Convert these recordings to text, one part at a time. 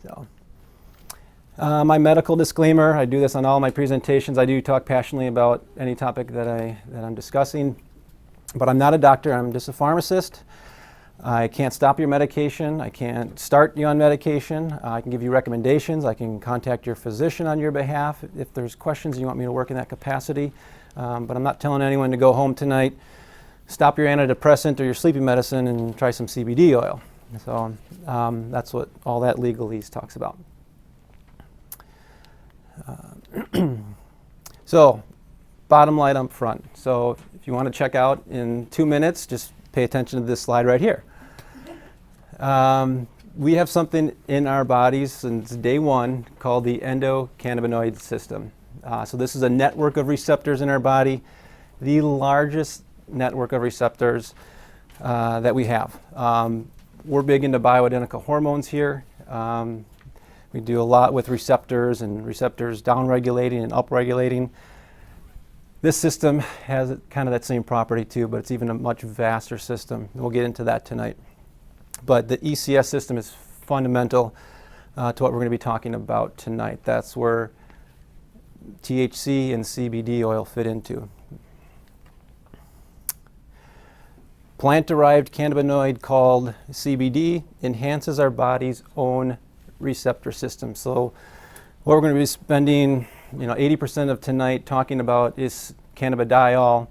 So, my medical disclaimer, I do this on all my presentations. I do talk passionately about any topic that I'm discussing, but I'm not a doctor, I'm just a pharmacist. I can't stop your medication, I can't start you on medication, I can give you recommendations, I can contact your physician on your behalf if there's questions and you want me to work in that capacity, but I'm not telling anyone to go home tonight, stop your antidepressant or your sleeping medicine and try some CBD oil. So that's what all that legalese talks about. So, bottom line up front. So if you want to check out in 2 minutes, just pay attention to this slide right here. We have something in our bodies since day one called the endocannabinoid system. So this is a network of receptors in our body, the largest network of receptors that we have. We're big into bioidentical hormones here. We do a lot with receptors and receptors downregulating and upregulating. This system has kind of that same property too, but it's even a much vaster system. We'll get into that tonight. But the ECS system is fundamental to what we're going to be talking about tonight. That's where THC and CBD oil fit into. Plant-derived cannabinoid called CBD enhances our body's own receptor system. So what we're going to be spending 80% of tonight talking about is cannabidiol.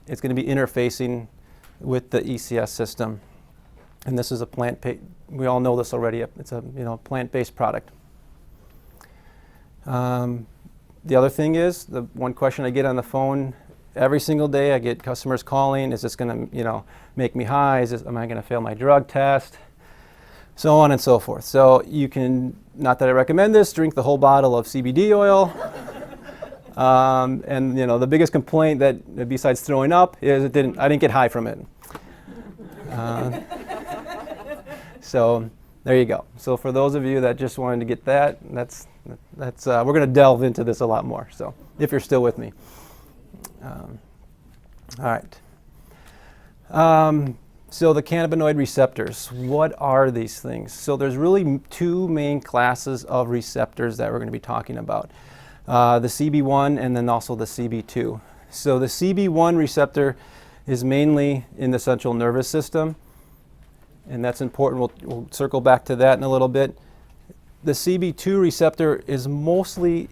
It's going to be interfacing with the ECS system. And this is a we all know this already. It's a plant-based product. The other thing is, the one question I get on the phone every single day, I get customers calling, is this going to make me high? Am I going to fail my drug test? So on and so forth. So you can, not that I recommend this, drink the whole bottle of CBD oil. And the biggest complaint that besides throwing up is I didn't get high from it. So there you go. So for those of you that just wanted to get that, that's we're going to delve into this a lot more. So if you're still with me. All right. So the cannabinoid receptors, what are these things? So there's really two main classes of receptors that we're going to be talking about. The CB1 and then also the CB2. So the CB1 receptor is mainly in the central nervous system, and that's important. We'll circle back to that in a little bit. The CB2 receptor is mostly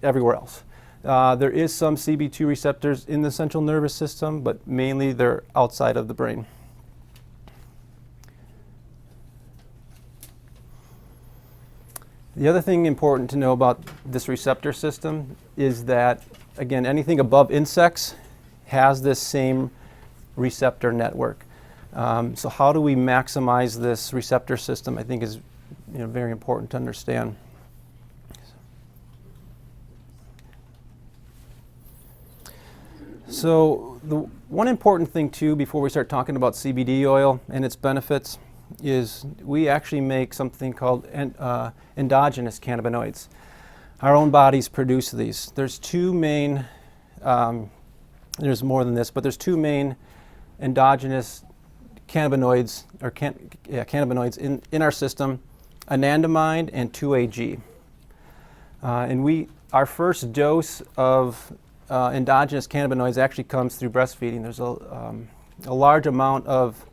everywhere else. There is some CB2 receptors in the central nervous system, but mainly they're outside of the brain. The other thing important to know about this receptor system is that, again, anything above insects has this same receptor network. So how do we maximize this receptor system, I think is very important to understand. So the one important thing too before we start talking about CBD oil and its benefits is we actually make something called endogenous cannabinoids. Our own bodies produce these. There's two main, there's more than this, but there's two main endogenous cannabinoids, or cannabinoids in our system, anandamide and 2-AG. And our first dose of endogenous cannabinoids actually comes through breastfeeding. There's a large amount of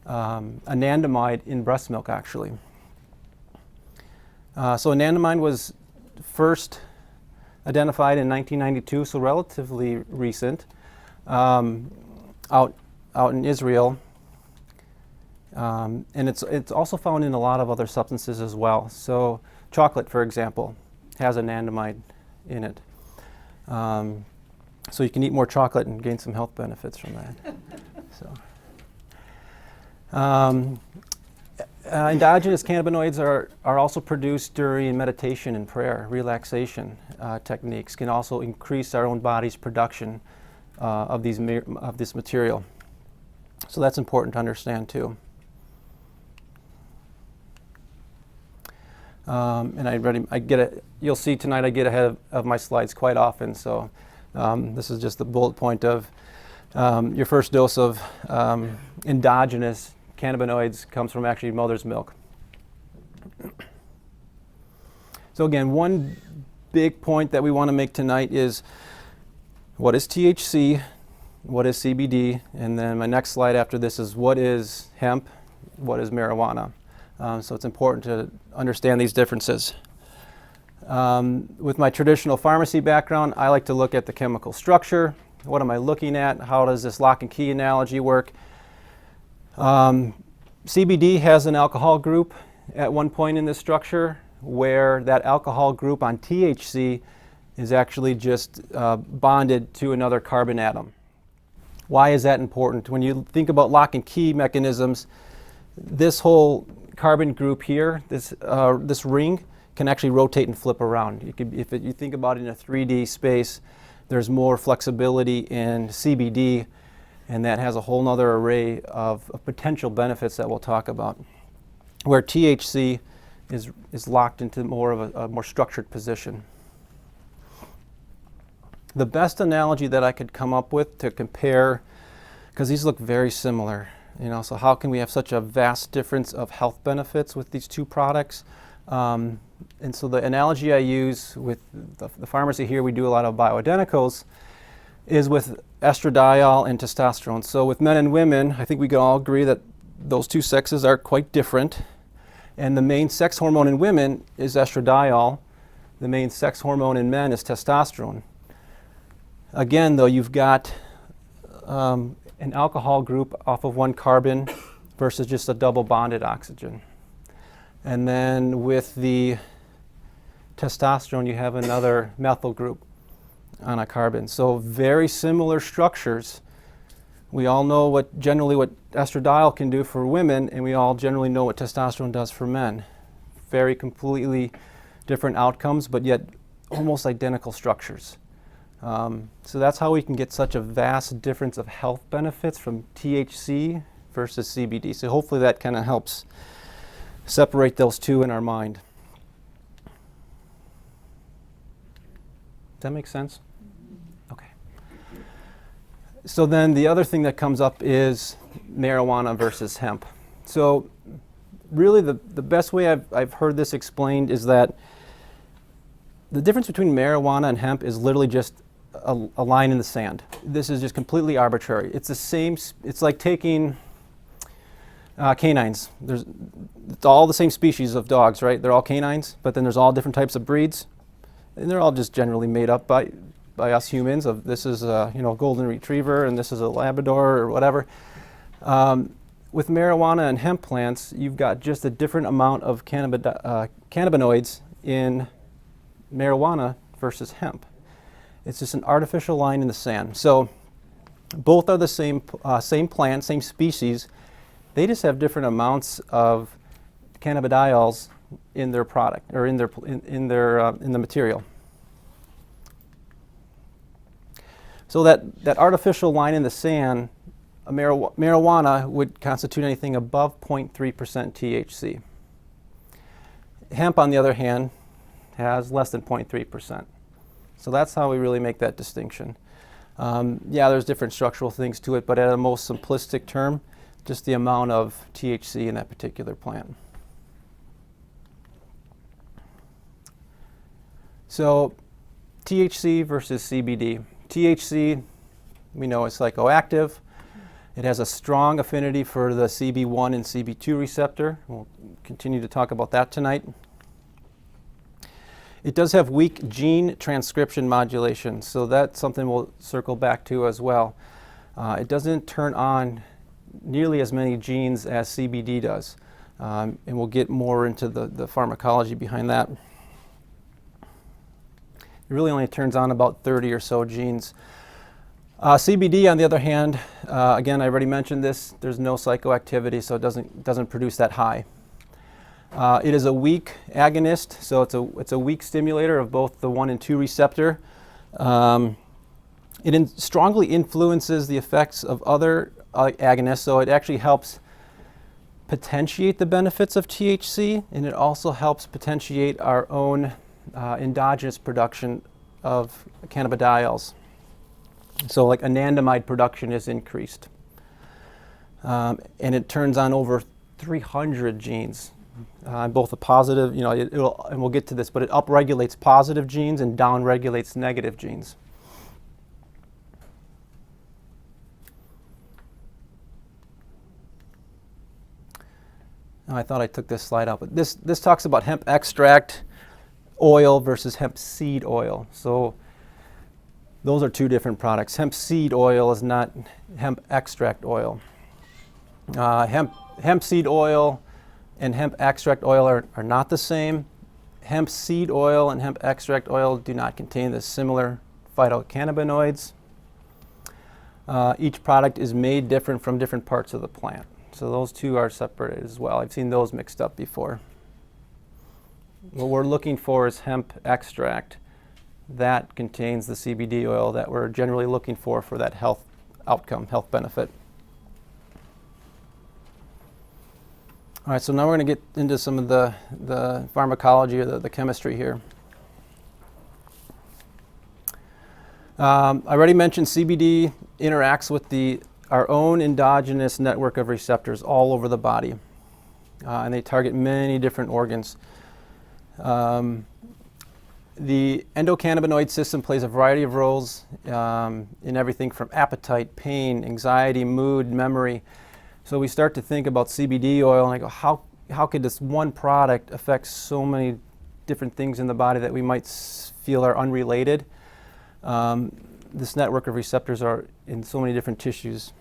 anandamide in breast milk, actually. So anandamide was first identified in 1992, so relatively recent, out in Israel. And it's also found in a lot of other substances as well. So chocolate, for example, has anandamide in it. So you can eat more chocolate and gain some health benefits from that. Endogenous cannabinoids are also produced during meditation and prayer. Relaxation techniques can also increase our own body's production of this material. So that's important to understand too. And you'll see tonight I get ahead of my slides quite often. So this is just the bullet point of your first dose of endogenous cannabinoids comes from actually mother's milk. So again, one big point that we want to make tonight is what is THC, what is CBD, and then my next slide after this is what is hemp, what is marijuana. So it's important to understand these differences. With my traditional pharmacy background, I like to look at the chemical structure. What am I looking at? How does this lock and key analogy work? CBD has an alcohol group at one point in this structure, where that alcohol group on THC is actually just bonded to another carbon atom. Why is that important? When you think about lock and key mechanisms, this whole carbon group here, this ring, can actually rotate and flip around. If you think about it in a 3D space, there's more flexibility in CBD, and that has a whole nother array of potential benefits that we'll talk about. Where THC is locked into more of a more structured position. The best analogy that I could come up with to compare, because these look very similar, so how can we have such a vast difference of health benefits with these two products? And so the analogy I use with the pharmacy here, we do a lot of bioidenticals, is with estradiol and testosterone. So with men and women, I think we can all agree that those two sexes are quite different. And the main sex hormone in women is estradiol. The main sex hormone in men is testosterone. Again, though, you've got an alcohol group off of one carbon versus just a double bonded oxygen. And then with the testosterone, you have another methyl group on a carbon. So very similar structures. We all know generally what estradiol can do for women, and we all generally know what testosterone does for men. Very completely different outcomes, but yet almost identical structures. So that's how we can get such a vast difference of health benefits from THC versus CBD. So hopefully that kind of helps separate those two in our mind. Does that make sense? Okay. So then the other thing that comes up is marijuana versus hemp. So really the best way I've heard this explained is that the difference between marijuana and hemp is literally just a line in the sand. This is just completely arbitrary. It's the same, it's like taking canines. It's all the same species of dogs, right? They're all canines, but then there's all different types of breeds. And they're all just generally made up by us humans of this is a golden retriever and this is a Labrador or whatever. With marijuana and hemp plants, you've got just a different amount of cannabinoids in marijuana versus hemp. It's just an artificial line in the sand. So both are the same plant, same species. They just have different amounts of cannabidiols in their product or in the material. So that artificial line in the sand, marijuana would constitute anything above 0.3% THC. Hemp, on the other hand, has less than 0.3%. So that's how we really make that distinction. Yeah, there's different structural things to it, but at a most simplistic term, just the amount of THC in that particular plant. So THC versus CBD. THC, we know it's psychoactive. It has a strong affinity for the CB1 and CB2 receptor. We'll continue to talk about that tonight. It does have weak gene transcription modulation, so that's something we'll circle back to as well. It doesn't turn on nearly as many genes as CBD does, and we'll get more into the pharmacology behind that. It really only turns on about 30 or so genes. CBD, on the other hand, again, I already mentioned this, there's no psychoactivity, so it doesn't produce that high. It is a weak agonist, so it's a weak stimulator of both the 1 and 2 receptor. It strongly influences the effects of other agonists, so it actually helps potentiate the benefits of THC, and it also helps potentiate our own endogenous production of cannabidiols. So like anandamide production is increased. And it turns on over 300 genes. both a positive, and we'll get to this, but it upregulates positive genes and downregulates negative genes. I thought I took this slide out, but this talks about hemp extract oil versus hemp seed oil. So those are two different products. Hemp seed oil is not hemp extract oil. Hemp seed oil and hemp extract oil are not the same. Hemp seed oil and hemp extract oil do not contain the similar phytocannabinoids. Each product is made different from different parts of the plant. So those two are separated as well. I've seen those mixed up before. What we're looking for is hemp extract. That contains the CBD oil that we're generally looking for that health outcome, health benefit. All right, so now we're going to get into some of the pharmacology or the chemistry here. I already mentioned CBD interacts with our own endogenous network of receptors all over the body, and they target many different organs. The endocannabinoid system plays a variety of roles in everything from appetite, pain, anxiety, mood, memory. So we start to think about CBD oil and I go, how could this one product affect so many different things in the body that we might feel are unrelated? This network of receptors are in so many different tissues.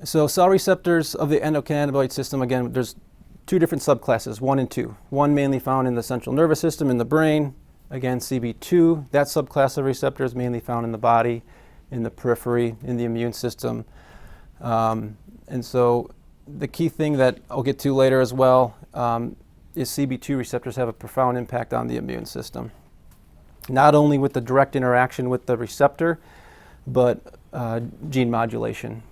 So cell receptors of the endocannabinoid system, again, there's two different subclasses, 1 and 2. One mainly found in the central nervous system in the brain. Again, CB2, that subclass of receptors mainly found in the body, in the periphery, in the immune system. And so the key thing that I'll get to later as well is CB2 receptors have a profound impact on the immune system. Not only with the direct interaction with the receptor, but gene modulation.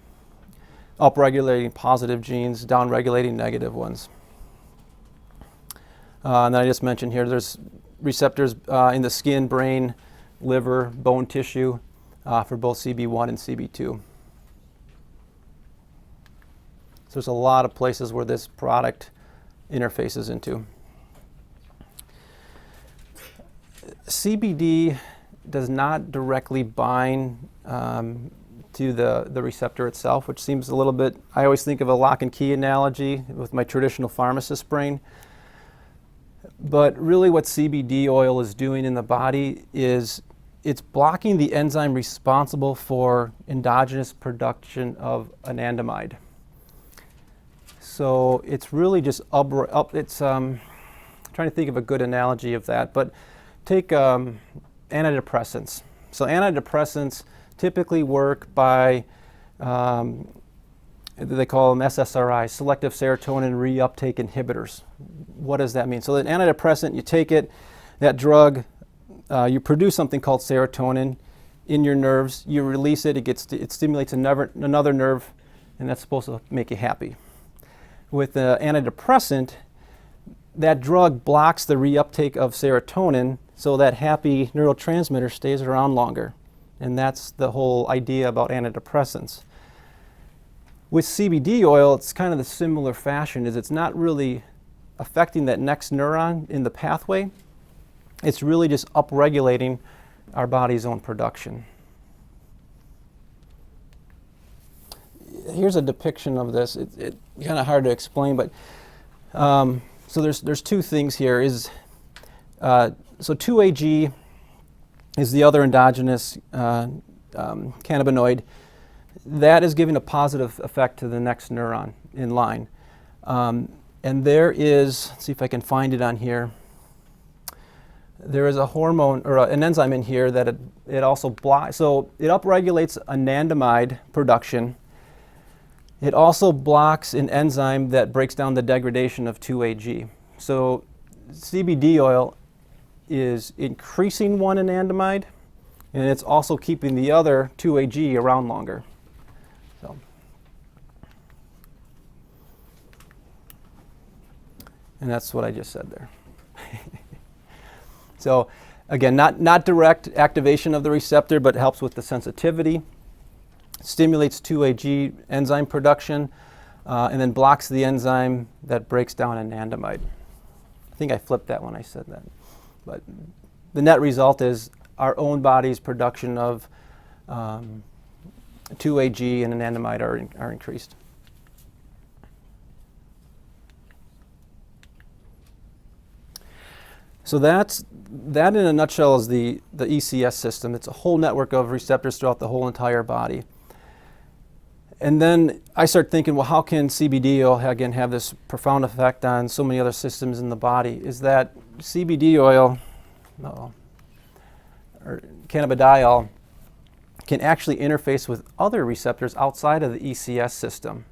Upregulating positive genes, downregulating negative ones. And then I just mentioned here, there's receptors in the skin, brain, liver, bone tissue for both CB1 and CB2. So there's a lot of places where this product interfaces into. CBD does not directly bind to the receptor itself, which seems a little bit, I always think of a lock and key analogy with my traditional pharmacist brain. But really what CBD oil is doing in the body is it's blocking the enzyme responsible for endogenous production of anandamide. So it's really just trying to think of a good analogy of that, but take antidepressants. So antidepressants typically work by, they call them SSRIs, selective serotonin reuptake inhibitors. What does that mean? So an antidepressant, you take it, that drug, you produce something called serotonin in your nerves, you release it, it stimulates another nerve, and that's supposed to make you happy. With the antidepressant, that drug blocks the reuptake of serotonin so that happy neurotransmitter stays around longer. And that's the whole idea about antidepressants. With CBD oil, it's kind of the similar fashion, is it's not really affecting that next neuron in the pathway. It's really just upregulating our body's own production. Here's a depiction of this. It's kind of hard to explain, but so there's two things here. So 2-AG is the other endogenous cannabinoid. That is giving a positive effect to the next neuron in line. And there is, let's see if I can find it on here. There is a hormone or an enzyme in here that it also blocks. So it upregulates anandamide production. It also blocks an enzyme that breaks down the degradation of 2-AG. So CBD oil is increasing one anandamide, and it's also keeping the other 2-AG around longer. So, and that's what I just said there. So again, not direct activation of the receptor, but helps with the sensitivity, stimulates 2-AG enzyme production, and then blocks the enzyme that breaks down anandamide. I think I flipped that when I said that. But the net result is our own body's production of 2-AG and anandamide are increased. So that in a nutshell is the ECS system. It's a whole network of receptors throughout the whole entire body. And then I start thinking, well, how can CBD oil, again, have this profound effect on so many other systems in the body? Is that CBD oil, or cannabidiol, can actually interface with other receptors outside of the ECS system.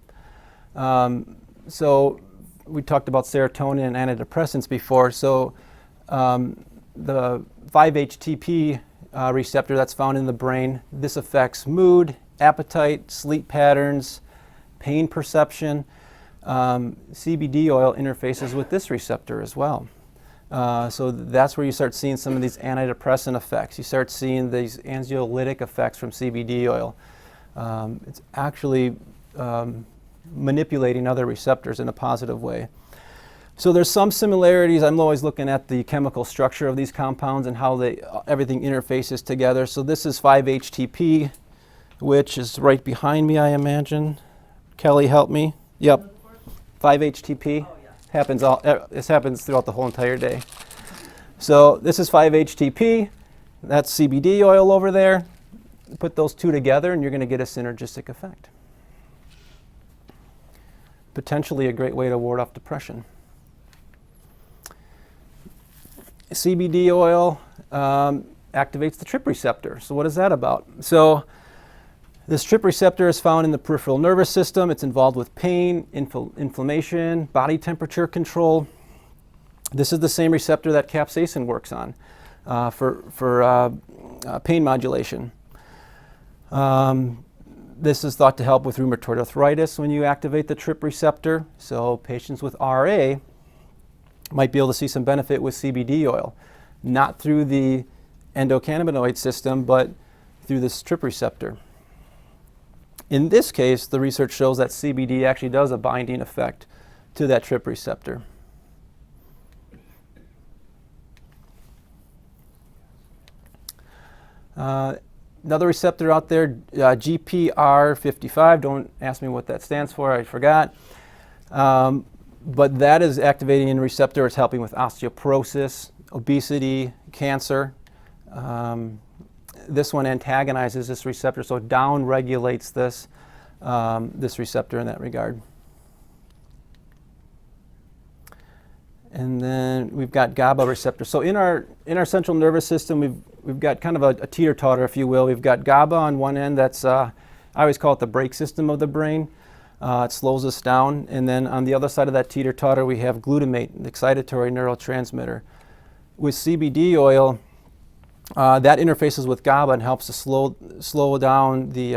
So we talked about serotonin and antidepressants before. So the 5-HTP receptor that's found in the brain, this affects mood, appetite, sleep patterns, pain perception. CBD oil interfaces with this receptor as well. So that's where you start seeing some of these antidepressant effects. You start seeing these anxiolytic effects from CBD oil. It's actually manipulating other receptors in a positive way. So there's some similarities. I'm always looking at the chemical structure of these compounds and how everything interfaces together. So this is 5-HTP, which is right behind me, I imagine. Kelly, help me. Yep, 5-HTP. This happens throughout the whole entire day. So this is 5-HTP. That's CBD oil over there. Put those two together and you're going to get a synergistic effect. Potentially a great way to ward off depression. CBD oil activates the TRP receptor. So what is that about? So this TRP receptor is found in the peripheral nervous system. It's involved with pain, inflammation, body temperature control. This is the same receptor that capsaicin works on for pain modulation. This is thought to help with rheumatoid arthritis when you activate the TRP receptor. So patients with RA might be able to see some benefit with CBD oil, not through the endocannabinoid system, but through this TRP receptor. In this case, the research shows that CBD actually does a binding effect to that TRP receptor. Another receptor out there, GPR55, don't ask me what that stands for, I forgot. But that is activating a receptor. It's helping with osteoporosis, obesity, cancer. This one antagonizes this receptor, so it down-regulates this receptor in that regard. And then we've got GABA receptors. So in our central nervous system, we've got kind of a teeter-totter, if you will. We've got GABA on one end. That's I always call it the brake system of the brain. It slows us down. And then on the other side of that teeter-totter, we have glutamate, the excitatory neurotransmitter. With CBD oil, that interfaces with GABA and helps to slow down the,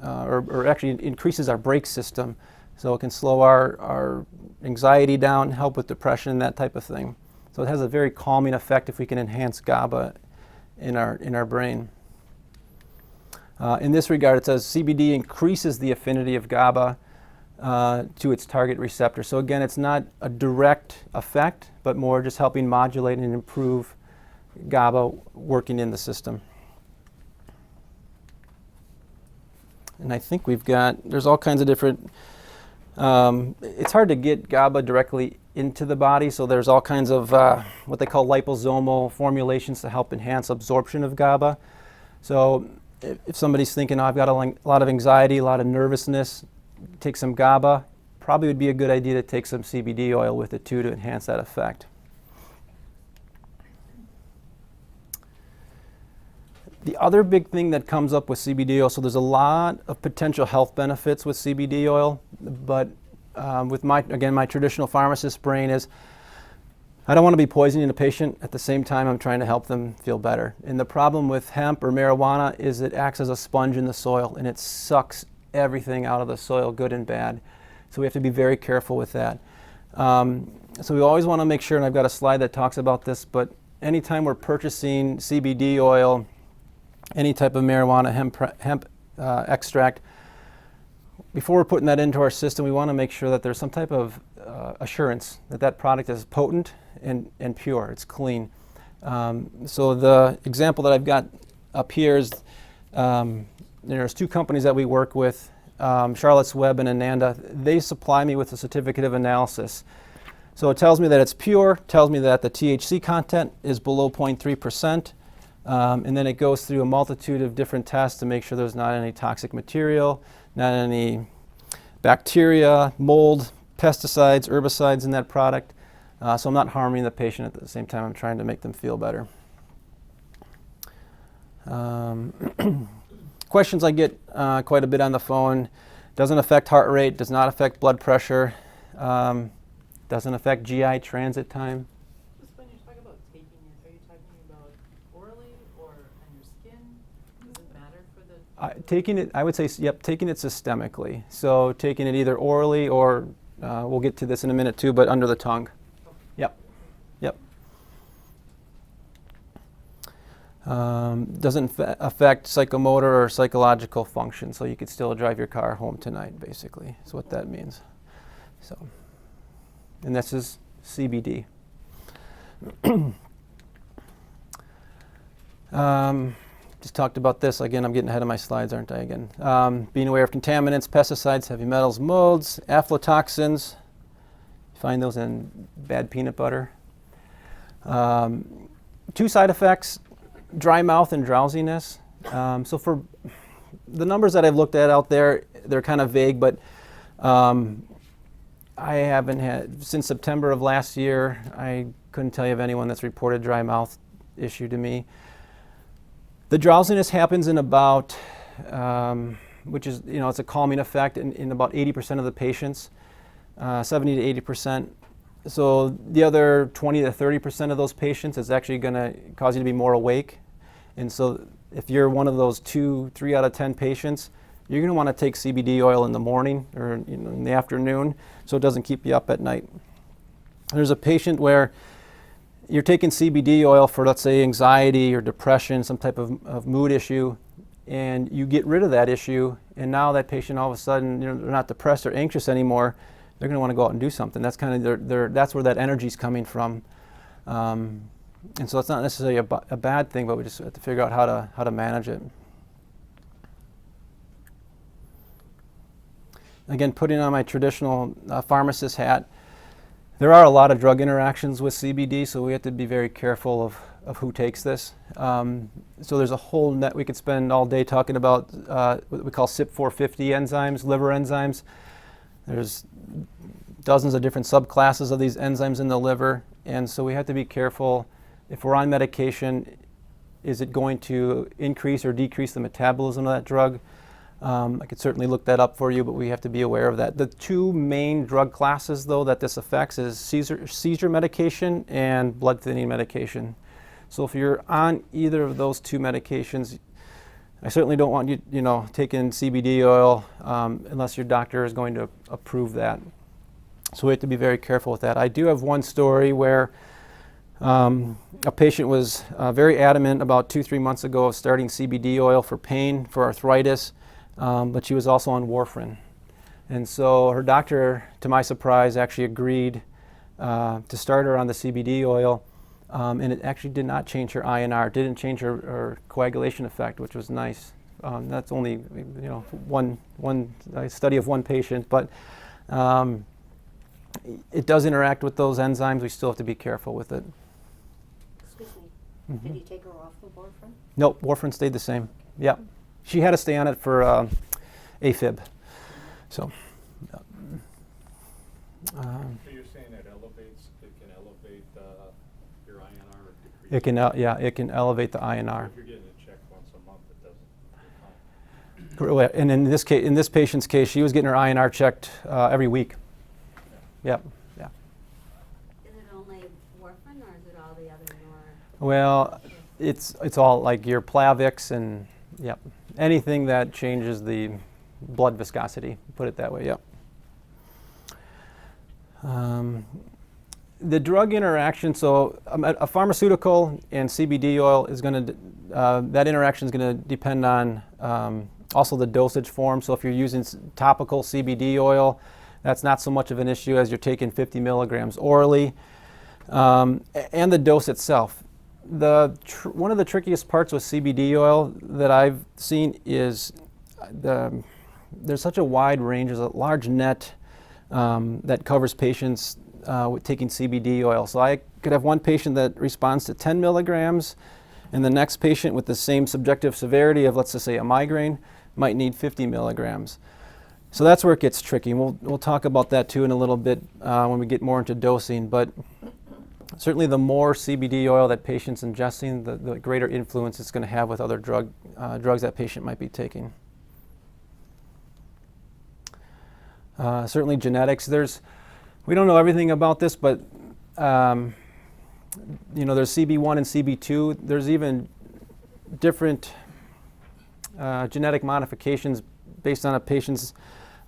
or actually increases our brake system. So it can slow our anxiety down, help with depression, that type of thing. So it has a very calming effect if we can enhance GABA in our brain. In this regard, it says CBD increases the affinity of GABA to its target receptor. So again, it's not a direct effect, but more just helping modulate and improve GABA working in the system. And I think there's all kinds of different, it's hard to get GABA directly into the body, so there's all kinds of what they call liposomal formulations to help enhance absorption of GABA. So if somebody's thinking, oh, I've got a lot of anxiety, a lot of nervousness, take some GABA, probably would be a good idea to take some CBD oil with it too to enhance that effect. The other big thing that comes up with CBD oil, so there's a lot of potential health benefits with CBD oil, but with my traditional pharmacist brain is, I don't want to be poisoning the patient. At the same time, I'm trying to help them feel better. And the problem with hemp or marijuana is it acts as a sponge in the soil and it sucks everything out of the soil, good and bad. So we have to be very careful with that. So we always want to make sure, and I've got a slide that talks about this, but anytime we're purchasing CBD oil, any type of marijuana, hemp extract, before we're putting that into our system, we want to make sure that there's some type of assurance that that product is potent and pure, it's clean. So the example that I've got up here is there's two companies that we work with, Charlotte's Web and Ananda. They supply me with a certificate of analysis. So it tells me that it's pure, tells me that the THC content is below 0.3%, and then it goes through a multitude of different tests to make sure there's not any toxic material, not any bacteria, mold, pesticides, herbicides in that product. So I'm not harming the patient at the same time I'm trying to make them feel better. Questions I get quite a bit on the phone: doesn't affect heart rate, does not affect blood pressure, doesn't affect GI transit time. Just when you talk about taking it, are you talking about orally or on your skin? Does it matter for the... Taking it, I would say, yep, taking it systemically. So taking it either orally or, we'll get to this in a minute too, but under the tongue. Okay. Yep, yep. Doesn't affect psychomotor or psychological function, so you could still drive your car home tonight, basically, is what that means. So, and this is CBD. Just talked about this. Again, I'm getting ahead of my slides, aren't I, again? Being aware of contaminants, pesticides, heavy metals, molds, aflatoxins. Find those in bad peanut butter. Two side effects: dry mouth and drowsiness. So for the numbers that I've looked at out there, they're kind of vague, but I haven't had, since September of last year, I couldn't tell you of anyone that's reported dry mouth issue to me. The drowsiness happens in about, which is, it's a calming effect in about 80% of the patients, 70 to 80%. So the other 20 to 30% of those patients is actually going to cause you to be more awake. And so if you're one of those 2-3 out of 10 patients, you're going to want to take CBD oil in the morning or in the afternoon so it doesn't keep you up at night. There's a patient where you're taking CBD oil for, let's say, anxiety or depression, some type of mood issue, and you get rid of that issue, and now that patient all of a sudden, they're not depressed or anxious anymore. They're going to want to go out and do something. That's kind of that's where that energy's coming from. And so it's not necessarily a bad thing, but we just have to figure out how to manage it. Again, putting on my traditional pharmacist hat, there are a lot of drug interactions with CBD, so we have to be very careful of who takes this. So there's a whole net. We could spend all day talking about what we call CYP450 enzymes, liver enzymes. There's dozens of different subclasses of these enzymes in the liver, and so we have to be careful. If we're on medication, is it going to increase or decrease the metabolism of that drug? I could certainly look that up for you, but we have to be aware of that. The two main drug classes, though, that this affects is seizure medication and blood thinning medication. So if you're on either of those two medications, I certainly don't want you, taking CBD oil unless your doctor is going to approve that. So we have to be very careful with that. I do have one story where a patient was very adamant about 2-3 months ago of starting CBD oil for pain, for arthritis, but she was also on warfarin. And so her doctor, to my surprise, actually agreed to start her on the CBD oil. And it actually did not change her INR. It didn't change her coagulation effect, which was nice. That's only one study of one patient, but it does interact with those enzymes. We still have to be careful with it. Excuse me. Did you take her off the warfarin? Nope, warfarin stayed the same. Yeah, she had to stay on it for AFib. So. So you're saying it can elevate your INR or decrease? It can, it can elevate the INR. If you're getting it checked once a month, it doesn't. And in this patient's case, she was getting her INR checked every week. Yep. Yeah. Is it only warfarin or is it all the other Well, it's all like your Plavix and anything that changes the blood viscosity. Put it that way. Yep. The drug interaction, so a pharmaceutical and CBD oil is going to, that interaction is going to depend on Also the dosage form, so if you're using topical CBD oil, that's not so much of an issue as you're taking 50 milligrams orally. And the dose itself. One of the trickiest parts with CBD oil that I've seen is there's such a wide range, there's a large net that covers patients with taking CBD oil. So I could have one patient that responds to 10 milligrams, and the next patient with the same subjective severity of, let's just say, a migraine might need 50 milligrams. So that's where it gets tricky. We'll talk about that too in a little bit when we get more into dosing. But certainly the more CBD oil that patient's ingesting, the greater influence it's going to have with other drugs that patient might be taking. Certainly genetics. We don't know everything about this, but there's CB1 and CB2. There's even different genetic modifications based on a patient's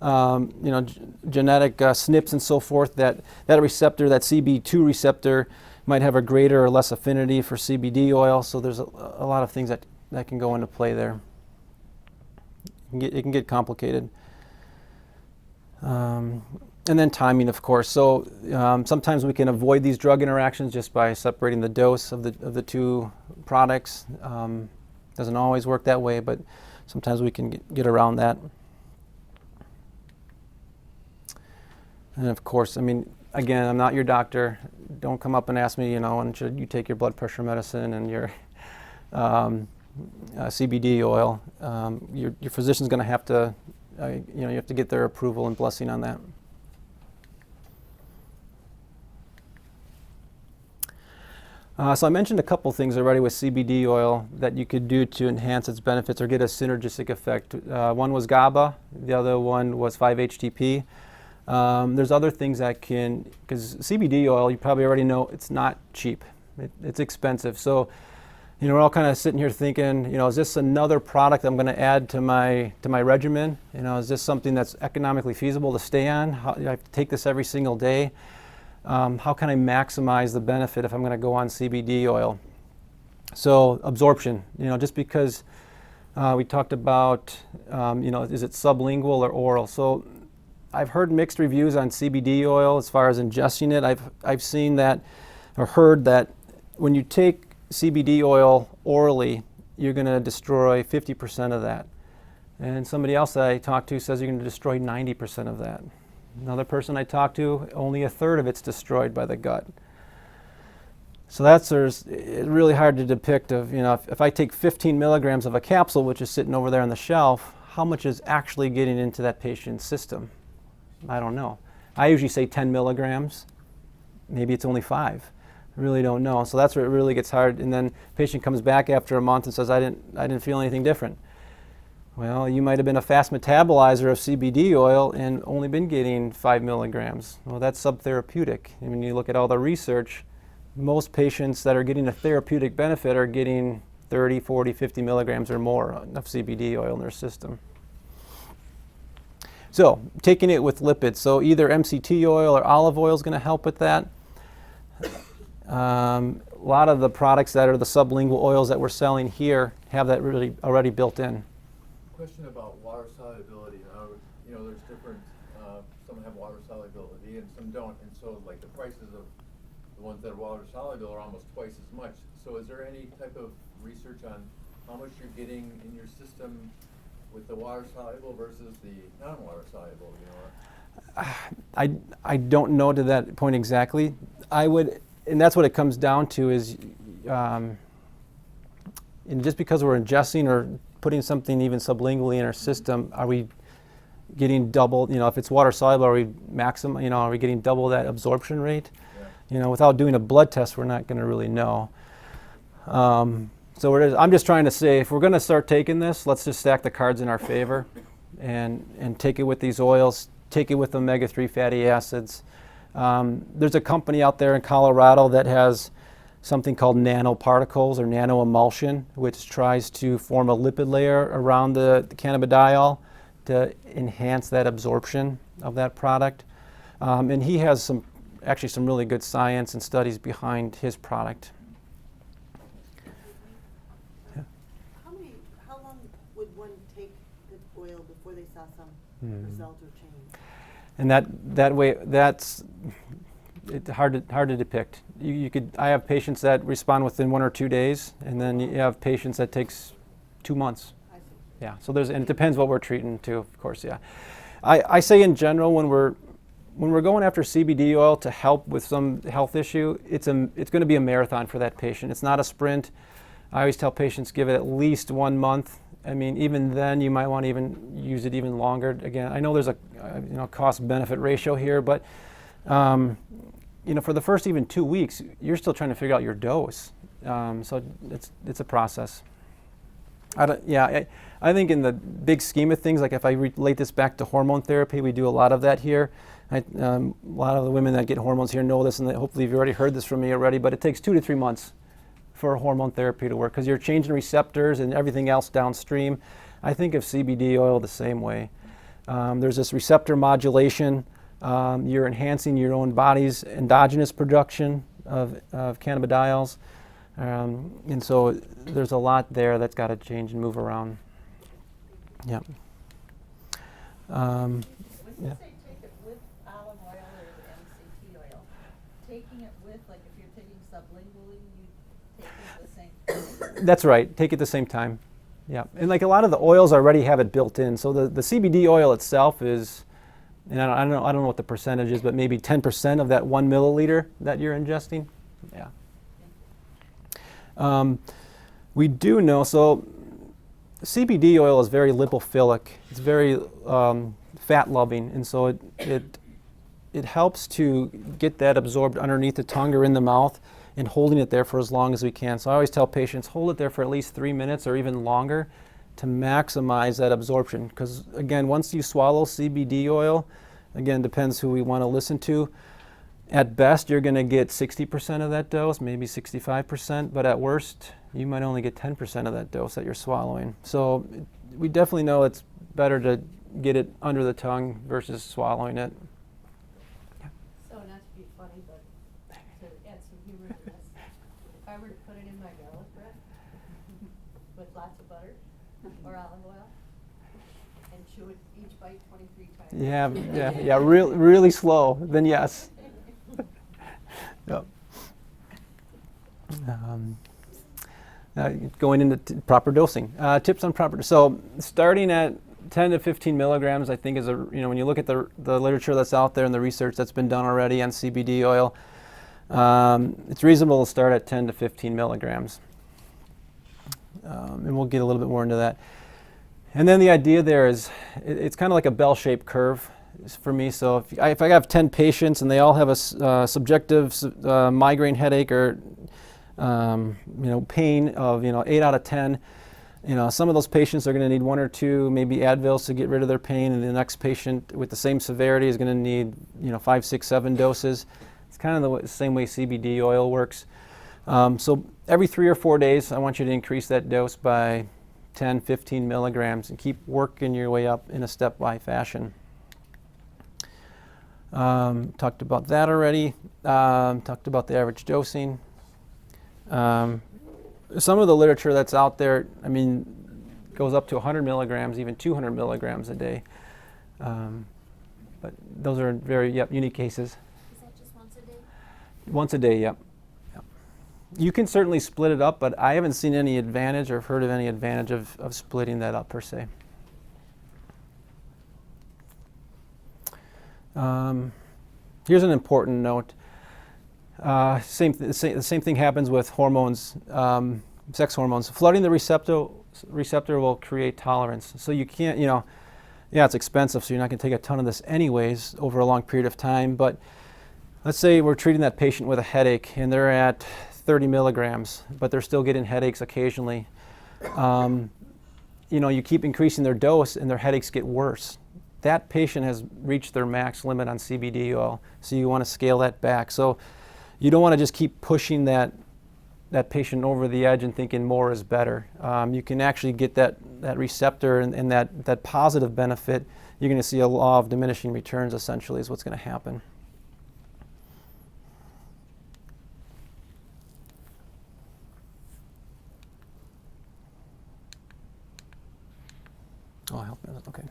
genetic SNPs and so forth, that receptor, that CB2 receptor, might have a greater or less affinity for CBD oil. So there's a lot of things that can go into play there. It can get complicated. And then timing, of course. So sometimes we can avoid these drug interactions just by separating the dose of the two products. Doesn't always work that way, but sometimes we can get around that. And of course, I mean, again, I'm not your doctor. Don't come up and ask me, when should you take your blood pressure medicine and your CBD oil. Your physician's going to have to, you have to get their approval and blessing on that. So I mentioned a couple things already with CBD oil that you could do to enhance its benefits or get a synergistic effect. One was GABA, the other one was 5-HTP. There's other things that can, because CBD oil, you probably already know, it's not cheap. It's expensive. So, we're all kind of sitting here thinking, is this another product I'm going to add to my regimen? Is this something that's economically feasible to stay on? I have to take this every single day. How can I maximize the benefit if I'm going to go on CBD oil? So absorption, just because we talked about, is it sublingual or oral? So I've heard mixed reviews on CBD oil as far as ingesting it. I've seen that or heard that when you take CBD oil orally, you're going to destroy 50% of that. And somebody else that I talked to says you're going to destroy 90% of that. Another person I talked to, only a third of it's destroyed by the gut. So it's really hard to depict of, if I take 15 milligrams of a capsule, which is sitting over there on the shelf, how much is actually getting into that patient's system? I don't know. I usually say 10 milligrams. Maybe it's only 5. I really don't know. So that's where it really gets hard. And then patient comes back after a month and says, I didn't feel anything different. Well, you might have been a fast metabolizer of CBD oil and only been getting 5 milligrams. Well, that's subtherapeutic. And when you look at all the research, most patients that are getting a therapeutic benefit are getting 30, 40, 50 milligrams or more of CBD oil in their system. So, taking it with lipids. So either MCT oil or olive oil is going to help with that. A lot of the products that are the sublingual oils that we're selling here have that really already built in. Question about water solubility. There's different, some have water solubility and some don't, and so like the prices of the ones that are water soluble are almost twice as much. So is there any type of research on how much you're getting in your system with the water soluble versus the non-water soluble? I don't know to that point exactly. And that's what it comes down to is, and just because we're ingesting or putting something even sublingually in our system, are we getting double, if it's water soluble, are we are we getting double that absorption rate? Yeah. Without doing a blood test, we're not going to really know. So I'm just trying to say, if we're going to start taking this, let's just stack the cards in our favor and take it with these oils, take it with omega-3 fatty acids. There's a company out there in Colorado that has something called nanoparticles or nanoemulsion, which tries to form a lipid layer around the cannabidiol to enhance that absorption of that product. And he has some really good science and studies behind his product. How long would one take the result or change? And that way, that's hard to depict. I have patients that respond within 1 or 2 days, and then you have patients that takes 2 months. I see. Yeah, so and it depends what we're treating too, of course, yeah. I say in general, when we're going after CBD oil to help with some health issue, it's going to be a marathon for that patient. It's not a sprint. I always tell patients give it at least 1 month. I mean, even then you might want to even use it even longer. Again, I know there's a cost-benefit ratio here, but for the first even 2 weeks, you're still trying to figure out your dose. So it's a process. I think in the big scheme of things, like if I relate this back to hormone therapy, we do a lot of that here. A lot of the women that get hormones here know this, and hopefully you've already heard this from me already, but it takes 2 to 3 months for hormone therapy to work because you're changing receptors and everything else downstream. I think of CBD oil the same way. There's this receptor modulation. You're enhancing your own body's endogenous production of cannabidiols. And so there's a lot there that's got to change and move around. Yeah. When you Yeah. say take it with olive oil or the MCT oil, taking it with, like if you're taking sublingually, you take it the same time? That's right. Take it at the same time. Yeah. And like a lot of the oils already have it built in. So the CBD oil itself is, and I don't know what the percentage is, but maybe 10% of that 1 milliliter that you're ingesting. Yeah. We do know, so CBD oil is very lipophilic. It's very fat-loving, and so it helps to get that absorbed underneath the tongue or in the mouth and holding it there for as long as we can. So I always tell patients, hold it there for at least 3 minutes or even longer to maximize that absorption. Because again, once you swallow CBD oil, again, depends who we want to listen to. At best, you're going to get 60% of that dose, maybe 65%, but at worst, you might only get 10% of that dose that you're swallowing. So we definitely know it's better to get it under the tongue versus swallowing it. So not to be funny, but to add some humor to this, if I were to put it in my garlic bread with lots of butter or olive oil and chew it each bite 23 times. Yeah, really slow, then yes. Yep. Going into proper dosing. Tips on proper. So starting at 10 to 15 milligrams, I think is when you look at the literature that's out there and the research that's been done already on CBD oil, it's reasonable to start at 10 to 15 milligrams. And we'll get a little bit more into that. And then the idea there is it's kind of like a bell-shaped curve for me. So if I have 10 patients and they all have a subjective migraine headache or pain of 8 out of 10, some of those patients are going to need 1 or 2 maybe Advils to get rid of their pain, and the next patient with the same severity is going to need 5, 6, 7 doses. It's kind of the same way CBD oil works. So every 3 or 4 days, I want you to increase that dose by 10, 15 milligrams and keep working your way up in a stepwise fashion. Talked about that already. Talked about the average dosing. Some of the literature that's out there, goes up to 100 milligrams, even 200 milligrams a day. But those are very unique cases. Is that just once a day? Once a day, yep. You can certainly split it up, but I haven't seen any advantage or heard of any advantage of splitting that up per se. Here's an important note. The same thing happens with hormones, sex hormones. Flooding the receptor will create tolerance. So you can't, it's expensive, so you're not going to take a ton of this anyways over a long period of time. But let's say we're treating that patient with a headache and they're at 30 milligrams, but they're still getting headaches occasionally. You keep increasing their dose and their headaches get worse. That patient has reached their max limit on CBD oil, so you want to scale that back. So you don't want to just keep pushing that patient over the edge and thinking more is better. You can actually get that receptor and that positive benefit. You're going to see a law of diminishing returns, essentially, is what's going to happen. Oh, health benefits, okay.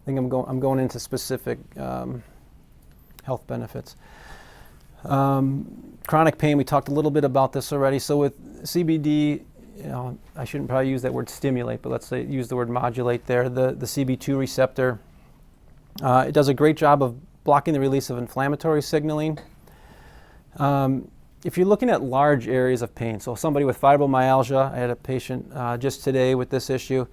think I'm going into specific health benefits. Chronic pain, we talked a little bit about this already. So with CBD, I shouldn't probably use that word stimulate, but let's say use the word modulate there. The CB2 receptor, it does a great job of blocking the release of inflammatory signaling. If you're looking at large areas of pain, so somebody with fibromyalgia, I had a patient just today with this issue.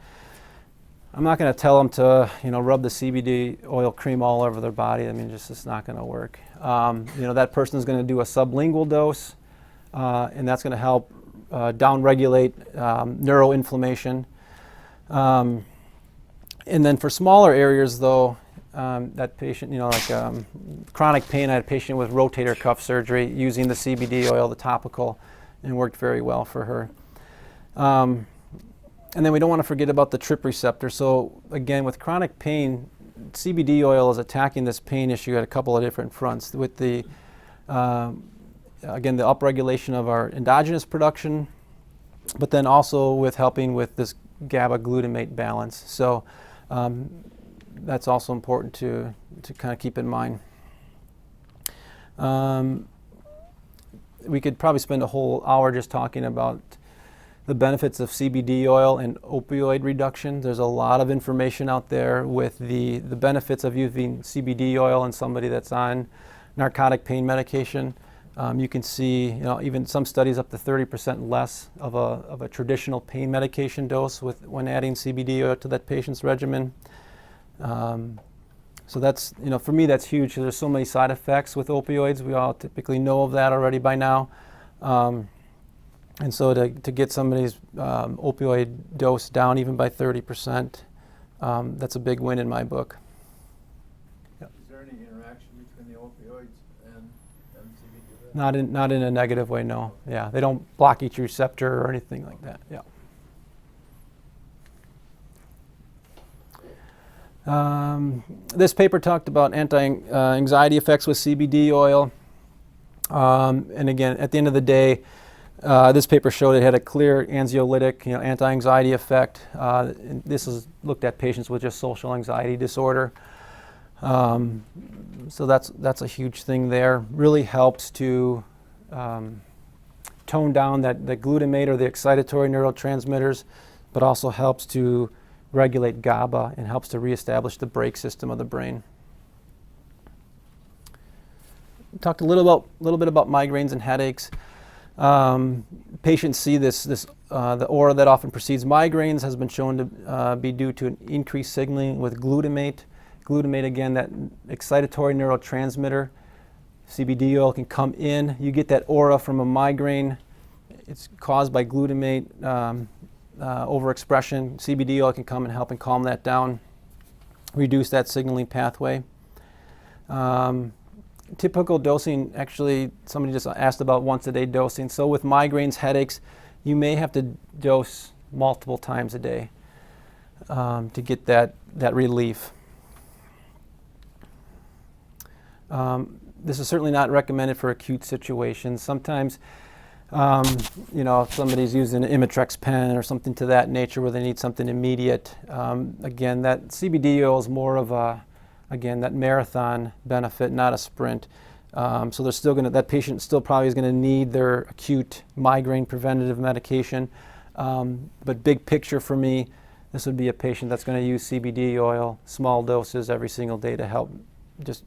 I'm not going to tell them to, rub the CBD oil cream all over their body. I mean, it's not going to work. That person is going to do a sublingual dose, and that's going to help downregulate neuroinflammation. And then for smaller areas, though, that patient, chronic pain, I had a patient with rotator cuff surgery using the CBD oil, the topical, and worked very well for her. And then we don't want to forget about the TRP receptor. So again, with chronic pain, CBD oil is attacking this pain issue at a couple of different fronts. With the, again, the upregulation of our endogenous production, but then also with helping with this GABA glutamate balance. So that's also important to kind of keep in mind. We could probably spend a whole hour just talking about the benefits of CBD oil and opioid reduction. There's a lot of information out there with the benefits of using CBD oil in somebody that's on narcotic pain medication. You can see, even some studies up to 30% less of a traditional pain medication dose when adding CBD oil to that patient's regimen. So that's, for me, that's huge. There's so many side effects with opioids. We all typically know of that already by now. And so to get somebody's opioid dose down even by 30%, that's a big win in my book. Yep. Is there any interaction between the opioids and CBD? Not in a negative way, no. Yeah, they don't block each receptor or anything like that. Yeah. This paper talked about anti-anxiety effects with CBD oil. And again, at the end of the day, this paper showed it had a clear anxiolytic, anti-anxiety effect. And this is looked at patients with just social anxiety disorder. So that's a huge thing there. Really helps to tone down the glutamate or the excitatory neurotransmitters, but also helps to regulate GABA and helps to reestablish the brake system of the brain. We talked a little bit about migraines and headaches. Patients see the aura that often precedes migraines has been shown to be due to an increased signaling with glutamate. Glutamate, again, that excitatory neurotransmitter. CBD oil can come in. You get that aura from a migraine. It's caused by glutamate overexpression. CBD oil can come and help and calm that down, reduce that signaling pathway. Typical dosing, actually, somebody just asked about once a day dosing. So with migraines, headaches, you may have to dose multiple times a day to get that relief. This is certainly not recommended for acute situations. Sometimes, if somebody's using an Imitrex pen or something to that nature where they need something immediate, again, that CBD oil is more of that marathon benefit, not a sprint. So they're still that patient still probably is going to need their acute migraine preventative medication. But big picture for me, this would be a patient that's going to use CBD oil, small doses every single day to help just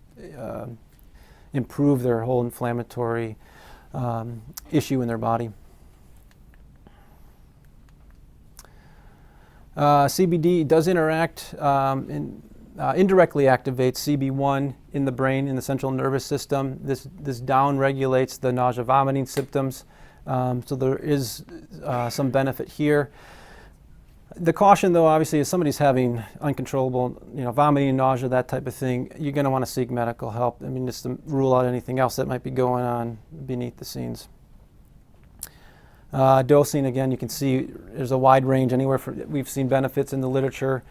improve their whole inflammatory issue in their body. CBD does interact indirectly activates CB1 in the brain, in the central nervous system. This down-regulates the nausea vomiting symptoms. So there is some benefit here. The caution, though, obviously, is somebody's having uncontrollable, vomiting, nausea, that type of thing, you're going to want to seek medical help. I mean, just to rule out anything else that might be going on beneath the scenes. Dosing, again, you can see there's a wide range. We've seen benefits in the literature,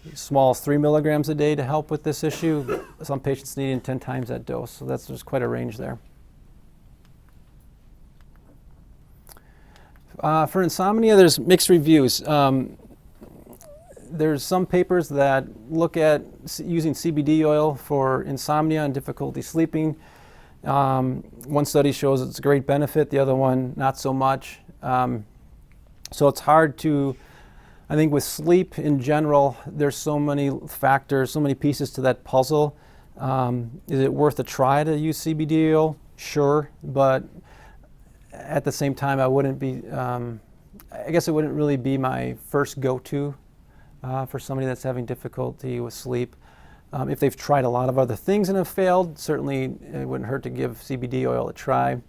as small as 3 milligrams a day to help with this issue. Some patients needing 10 times that dose, so there's quite a range there. For insomnia, there's mixed reviews. there's some papers that look at using CBD oil for insomnia and difficulty sleeping. One study shows it's a great benefit, the other one not so much. So it's hard to, I think with sleep in general, there's so many factors, so many pieces to that puzzle. Is it worth a try to use CBD oil? Sure, but at the same time, I wouldn't be, I guess it wouldn't really be my first go-to for somebody that's having difficulty with sleep. If they've tried a lot of other things and have failed, certainly it wouldn't hurt to give CBD oil a try.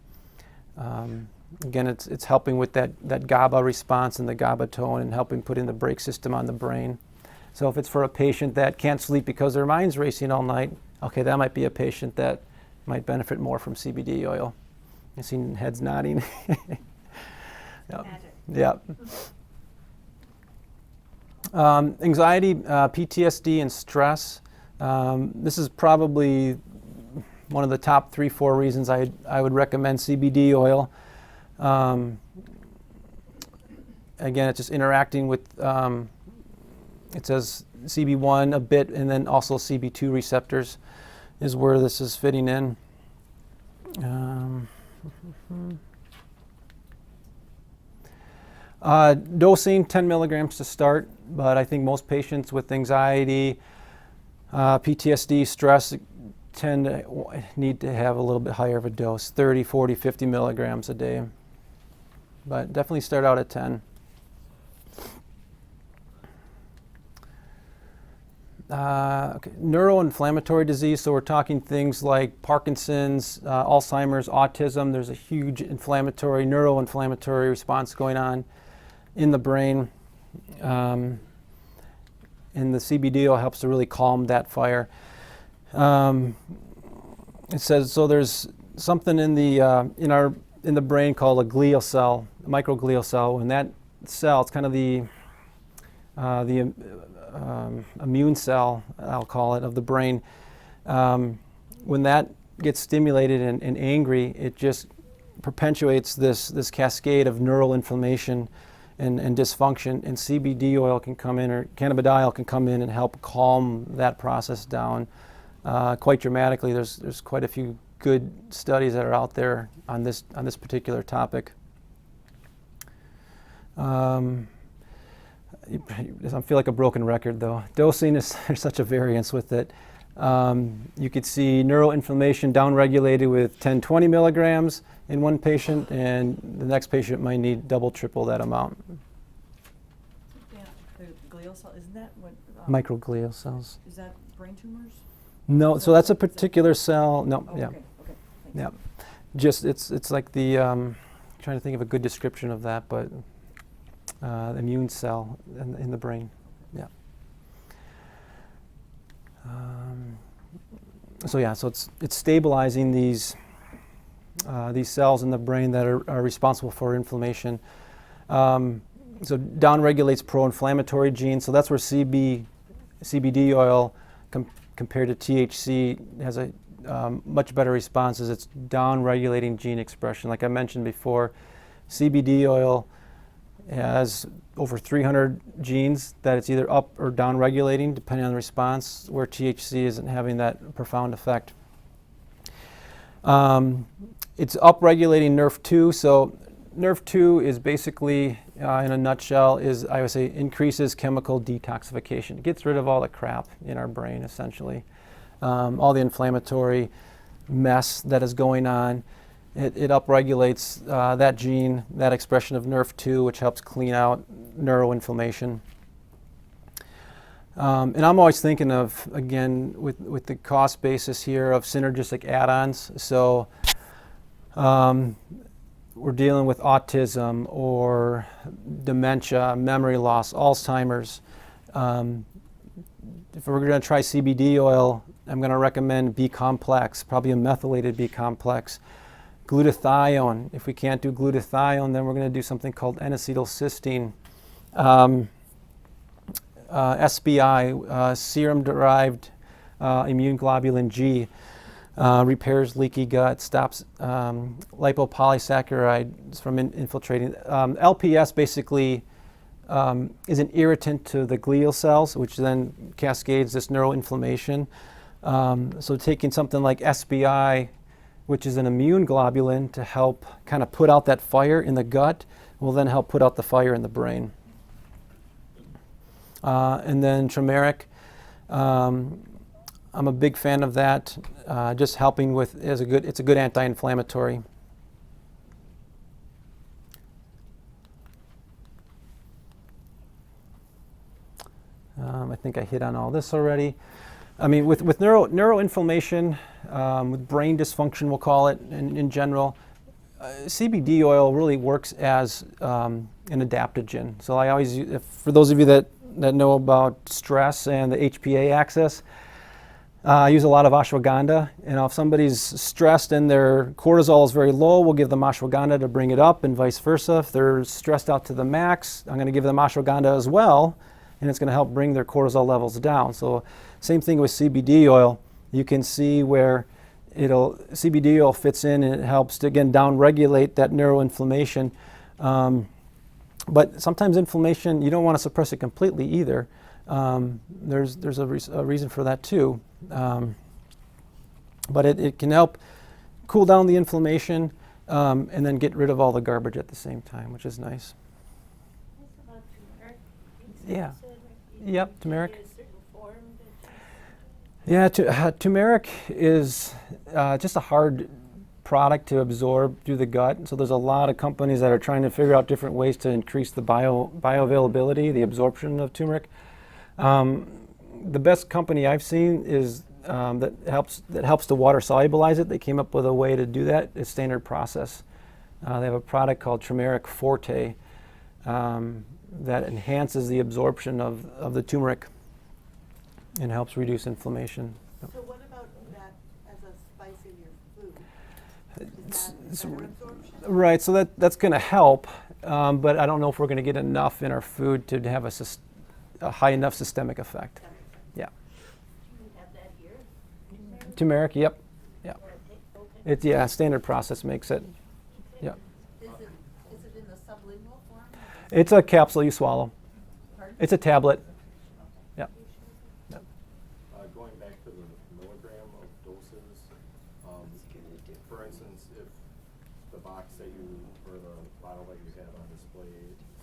Again, it's helping with that GABA response and the GABA tone and helping put in the brake system on the brain. So if it's for a patient that can't sleep because their mind's racing all night, okay, that might be a patient that might benefit more from CBD oil. I've seen heads nodding. Yep. Magic. Yep. Anxiety, PTSD, and stress. This is probably one of the top 3-4 reasons I would recommend CBD oil. Again, it's just interacting with, it says CB1 a bit, and then also CB2 receptors is where this is fitting in. Dosing 10 milligrams to start, but I think most patients with anxiety, PTSD, stress tend to need to have a little bit higher of a dose, 30, 40, 50 milligrams a day. But definitely start out at 10. Okay. Neuro-inflammatory disease, so we're talking things like Parkinson's, Alzheimer's, autism. There's a huge neuroinflammatory response going on in the brain. And the CBD oil helps to really calm that fire. It says, so there's something in the brain called a glial cell, a microglial cell. When that cell, it's kind of the immune cell, I'll call it, of the brain. When that gets stimulated and angry, it just perpetuates this cascade of neural inflammation and dysfunction. And CBD oil can come in, or cannabidiol can come in and help calm that process down quite dramatically. There's quite a few good studies that are out there on this particular topic. I feel like a broken record though. Dosing there's such a variance with it. You could see neuroinflammation downregulated with 10, 20 milligrams in one patient, and the next patient might need double, triple that amount. Yeah, the glial cell, isn't that what? Microglial cells. Is that brain tumors? No, so that's a particular cell. No, Oh, yeah, okay, okay. Thanks. yeah. Just it's like the trying to think of a good description of that, but immune cell in the brain. Yeah. So it's stabilizing these cells in the brain that are responsible for inflammation. So downregulates pro-inflammatory genes. So that's where CBD oil compared to THC has a much better response, as it's downregulating gene expression. Like I mentioned before, CBD oil has over 300 genes that it's either up or down regulating depending on the response, where THC isn't having that profound effect. It's up regulating NERV2. So NERV2 is basically, in a nutshell, I would say increases chemical detoxification. It gets rid of all the crap in our brain, essentially. All the inflammatory mess that is going on. It upregulates that gene, that expression of NERV2, which helps clean out neuroinflammation. And I'm always thinking of, again, with the cost basis here, of synergistic add-ons. So we're dealing with autism or dementia, memory loss, Alzheimer's. If we're going to try CBD oil, I'm going to recommend B-complex, probably a methylated B-complex. Glutathione. If we can't do glutathione, then we're going to do something called N-acetylcysteine. SBI, serum-derived immune globulin G, repairs leaky gut, stops lipopolysaccharides from infiltrating. LPS basically is an irritant to the glial cells, which then cascades this neuroinflammation. So taking something like SBI, which is an immune globulin, to help kind of put out that fire in the gut, will then help put out the fire in the brain. And then turmeric, I'm a big fan of that, just helping with, it's a good anti-inflammatory. I think I hit on all this already. I mean, with neuroinflammation, with brain dysfunction, we'll call it in general, CBD oil really works as an adaptogen. So I always, for those of you that know about stress and the HPA axis, I use a lot of ashwagandha. And if somebody's stressed and their cortisol is very low, we'll give them ashwagandha to bring it up, and vice versa. If they're stressed out to the max, I'm going to give them ashwagandha as well, and it's going to help bring their cortisol levels down. So same thing with CBD oil. You can see where CBD oil fits in, and it helps to, again, down-regulate that neuroinflammation. But sometimes inflammation, you don't want to suppress it completely either. There's a reason for that too. But it can help cool down the inflammation and then get rid of all the garbage at the same time, which is nice. Yeah. Yep, turmeric. Yeah, turmeric is just a hard product to absorb through the gut. So there's a lot of companies that are trying to figure out different ways to increase the bioavailability, the absorption of turmeric. The best company I've seen is that helps to water solubilize it. They came up with a way to do that. It's standard process. They have a product called Turmeric Forte that enhances the absorption of the turmeric and helps reduce inflammation. So what about that as a spice in your food? Is that better absorption? Right, so that's going to help, but I don't know if we're going to get enough in our food to have a high enough systemic effect. Yeah. Have that here? Turmeric, yep. Yeah. It's standard process makes it. Yeah. Is it in the sublingual form? It's a capsule you swallow. Pardon? It's a tablet. Yeah. Yep. Going back to the milligram of doses, for instance, if the box that you, or the bottle that you have on display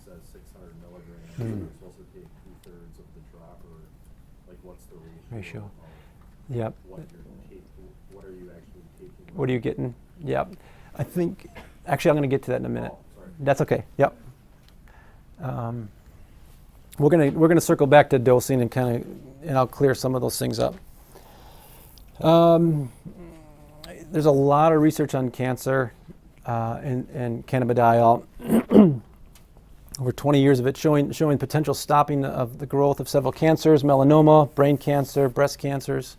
says 600 milligrams, you're supposed to take 2/3 of the drop, or like what's the ratio? Of Yep. what you're taking, what are you actually taking? What are you getting? Yep. I think, actually I'm going to get to that in a minute. Oh, sorry. That's okay. Yep. We're gonna circle back to dosing and I'll clear some of those things up. There's a lot of research on cancer and cannabidiol. Over 20 years of it showing potential stopping of the growth of several cancers: melanoma, brain cancer, breast cancers.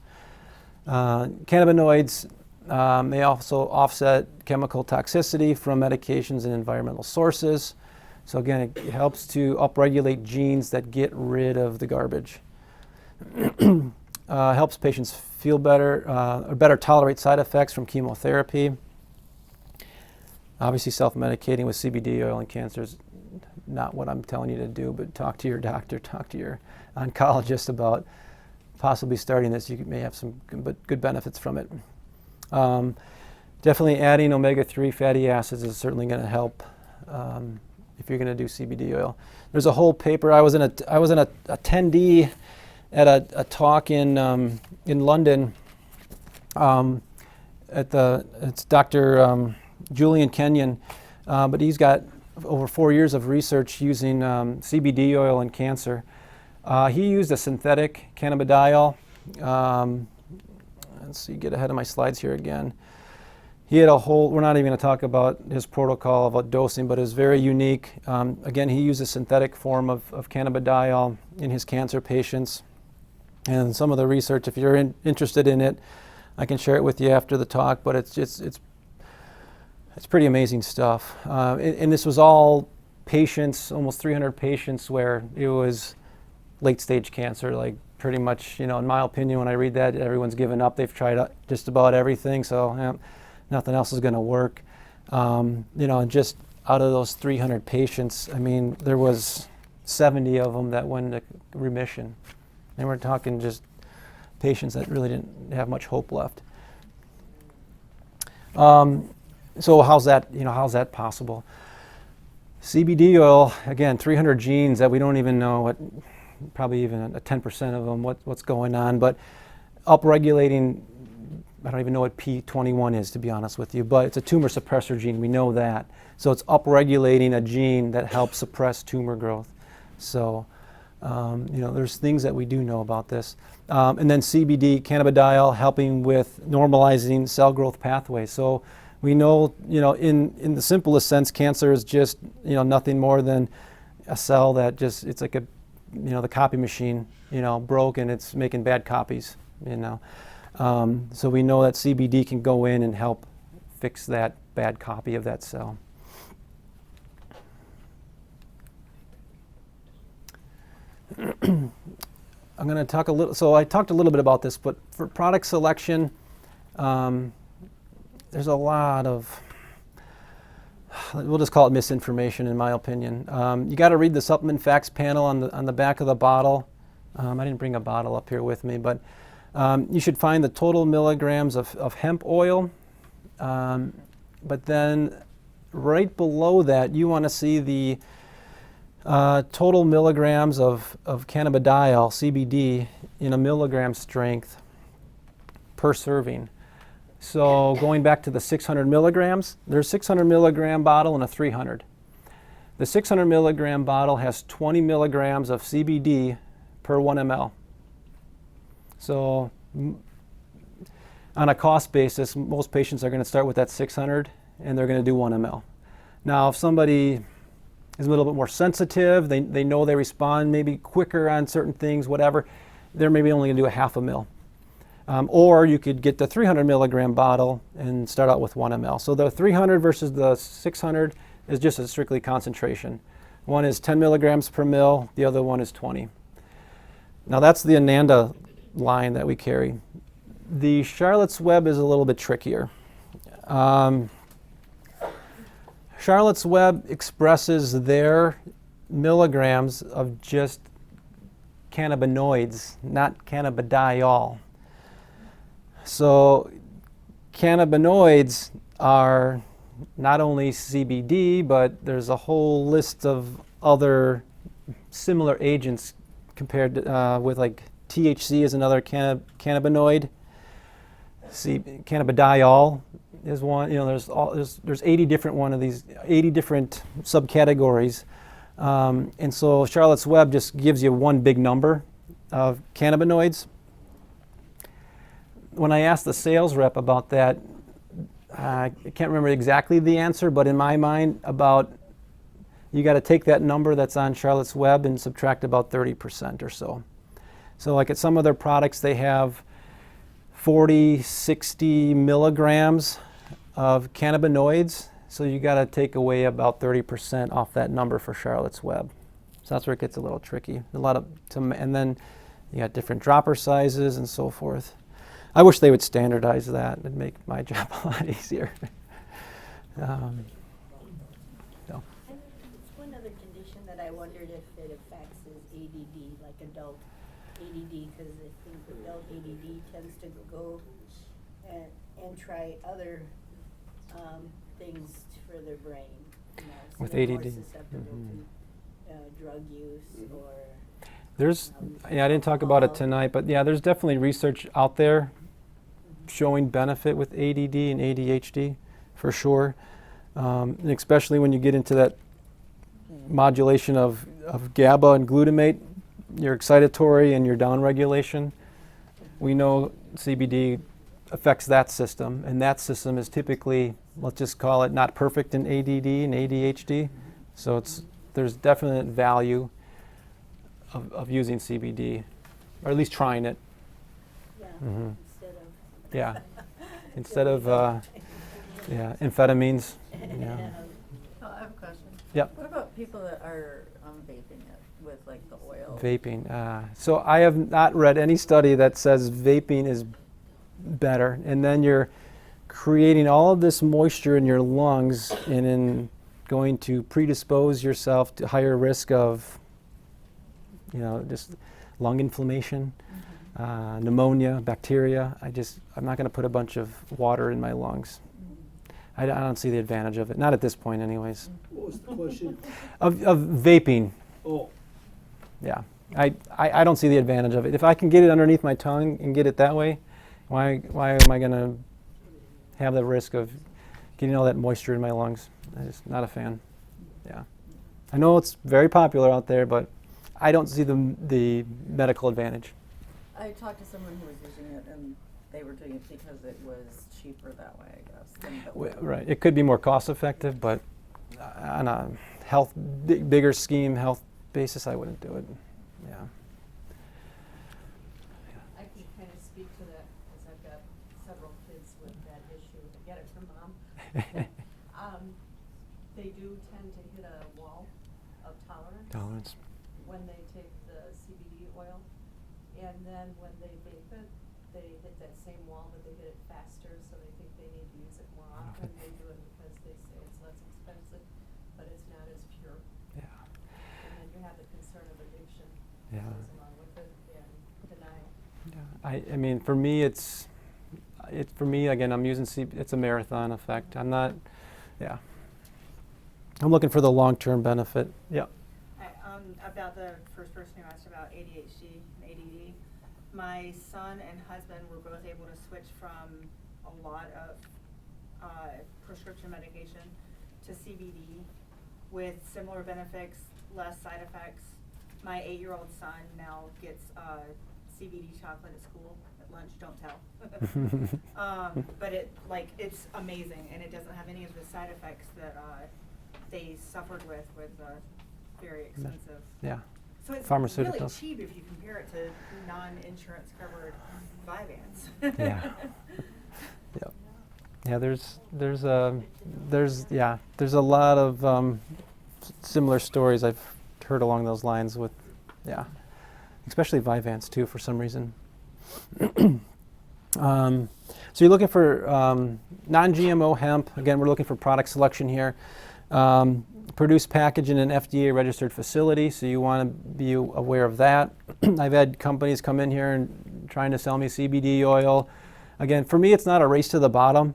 Cannabinoids, they also offset chemical toxicity from medications and environmental sources. So again, it helps to upregulate genes that get rid of the garbage. Helps patients feel better, or better tolerate side effects from chemotherapy. Obviously, self-medicating with CBD oil in cancer is not what I'm telling you to do, but talk to your doctor, talk to your oncologist about possibly starting this. You may have some good benefits from it. Definitely adding omega-3 fatty acids is certainly going to help if you're going to do CBD oil. There's a whole paper. I was in a attendee at a talk in London. It's Dr. Julian Kenyon, but he's got over 4 years of research using CBD oil in cancer. He used a synthetic cannabidiol. Let's see, get ahead of my slides here again. He had a whole, we're not even going to talk about his protocol about dosing, but it was very unique. Again, he used a synthetic form of cannabidiol in his cancer patients. And some of the research, if you're interested in it, I can share it with you after the talk, but it's pretty amazing stuff. And this was all patients, almost 300 patients, where it was late stage cancer, like pretty much, in my opinion, when I read that, everyone's given up. They've tried just about everything, so nothing else is going to work. And just out of those 300 patients, I mean, there was 70 of them that went into remission. And we're talking just patients that really didn't have much hope left. So how's that possible? CBD oil, again, 300 genes that we don't even know what, probably even a 10% of them, what's going on, but upregulating, I don't even know what P21 is, to be honest with you, but it's a tumor suppressor gene, we know that. So it's upregulating a gene that helps suppress tumor growth. So, there's things that we do know about this. And then CBD, cannabidiol, helping with normalizing cell growth pathways. So we know, in the simplest sense, cancer is just, nothing more than a cell that just, it's like the copy machine, broke and it's making bad copies, So we know that CBD can go in and help fix that bad copy of that cell. I'm going to talk a little, so I talked a little bit about this, but for product selection, there's a lot of, we'll just call it misinformation in my opinion. You got to read the supplement facts panel on the back of the bottle. I didn't bring a bottle up here with me, but you should find the total milligrams of hemp oil. But then right below that, you want to see the total milligrams of cannabidiol, CBD, in a milligram strength per serving. So going back to the 600 milligrams, there's a 600 milligram bottle and a 300. The 600 milligram bottle has 20 milligrams of CBD per 1 ml. So on a cost basis, most patients are going to start with that 600 and they're going to do 1 ml. Now, if somebody is a little bit more sensitive, they know they respond maybe quicker on certain things, whatever, they're maybe only going to do a half a ml. Or you could get the 300 milligram bottle and start out with 1 ml. So the 300 versus the 600 is just a strictly concentration. One is 10 milligrams per mil, the other one is 20. Now that's the Ananda line that we carry. The Charlotte's Web is a little bit trickier. Charlotte's Web expresses their milligrams of just cannabinoids, not cannabidiol. So cannabinoids are not only CBD, but there's a whole list of other similar agents compared to, with like THC is another cannabinoid. Cannabidiol is one. There's 80 different one of these, 80 different subcategories, and so Charlotte's Web just gives you one big number of cannabinoids. When I asked the sales rep about that, I can't remember exactly the answer, but in my mind, you got to take that number that's on Charlotte's Web and subtract about 30% or so. So like at some of their products, they have 40, 60 milligrams of cannabinoids. So you got to take away about 30% off that number for Charlotte's Web. So that's where it gets a little tricky. And then you got different dropper sizes and so forth. I wish they would standardize that. It'd make my job a lot easier. One other condition that I wondered if it affects is ADD, like adult ADD, because I think adult ADD tends to go and try other things for their brain. So With they're ADD. more susceptible to drug use or. I didn't talk about it tonight, but yeah, there's definitely research out there showing benefit with ADD and ADHD for sure, and especially when you get into that modulation of GABA and glutamate, your excitatory and your downregulation. We know CBD affects that system, and that system is typically, let's just call it, not perfect in ADD and ADHD. So there's definite value of using CBD, or at least trying it. Yeah, Mm-hmm. instead of. Instead of amphetamines. Yeah. Oh, I have a question. Yep. What about people that are vaping it with like the oil? Vaping. So I have not read any study that says vaping is better, and then you're creating all of this moisture in your lungs and going to predispose yourself to higher risk of just lung inflammation, pneumonia, bacteria. I'm not going to put a bunch of water in my lungs. I don't see the advantage of it, not at this point anyways. What was the question? Of vaping, Oh, yeah. I don't see the advantage of it. If I can get it underneath my tongue and get it that way, why am I going to have the risk of getting all that moisture in my lungs? I'm just not a fan. Yeah. I know it's very popular out there, but I don't see the medical advantage. I talked to someone who was using it, and they were doing it because it was cheaper that way, I guess. Than Right. It could be more cost effective, but on a bigger scheme, health basis, I wouldn't do it. Yeah. I can kind of speak to that, because I've got several kids with that issue. I get it from mom. They do tend to hit a wall of tolerance when they take the CBD oil. And then when they vape it, they hit that same wall, but they hit it faster, so they think they need to use it more often. They do it because they say it's less expensive, but it's not as pure. Yeah. And then you have the concern of addiction Yeah. that goes along with it and denial. Yeah. I mean, for me, again, I'm using it's a marathon effect. I'm not, yeah. I'm looking for the long-term benefit. Yeah. About the first person who asked about ADHD and ADD, my son and husband were both able to switch from a lot of prescription medication to CBD with similar benefits, less side effects. My 8-year-old son now gets CBD chocolate at school at lunch. Don't tell. But it's amazing, and it doesn't have any of the side effects that they suffered with very expensive. Yeah. So it's Pharmaceuticals. really cheap if you compare it to non-insurance covered Vyvanse. Yeah. Yep. Yeah. There's a lot of similar stories I've heard along those lines with, especially Vyvanse too for some reason. So you're looking for non-GMO hemp. Again, we're looking for product selection here. Produced package in an FDA registered facility, so you want to be aware of that. I've had companies come in here and trying to sell me CBD oil. Again, for me, it's not a race to the bottom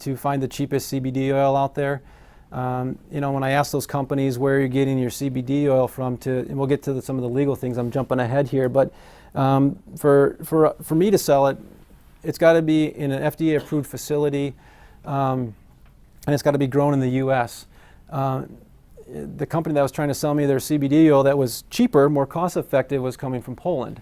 to find the cheapest CBD oil out there. When I ask those companies where you're getting your CBD oil from, and we'll get to some of the legal things. I'm jumping ahead here, but for me to sell it, it's got to be in an FDA approved facility, and it's got to be grown in the U.S. The company that was trying to sell me their CBD oil that was cheaper, more cost effective, was coming from Poland.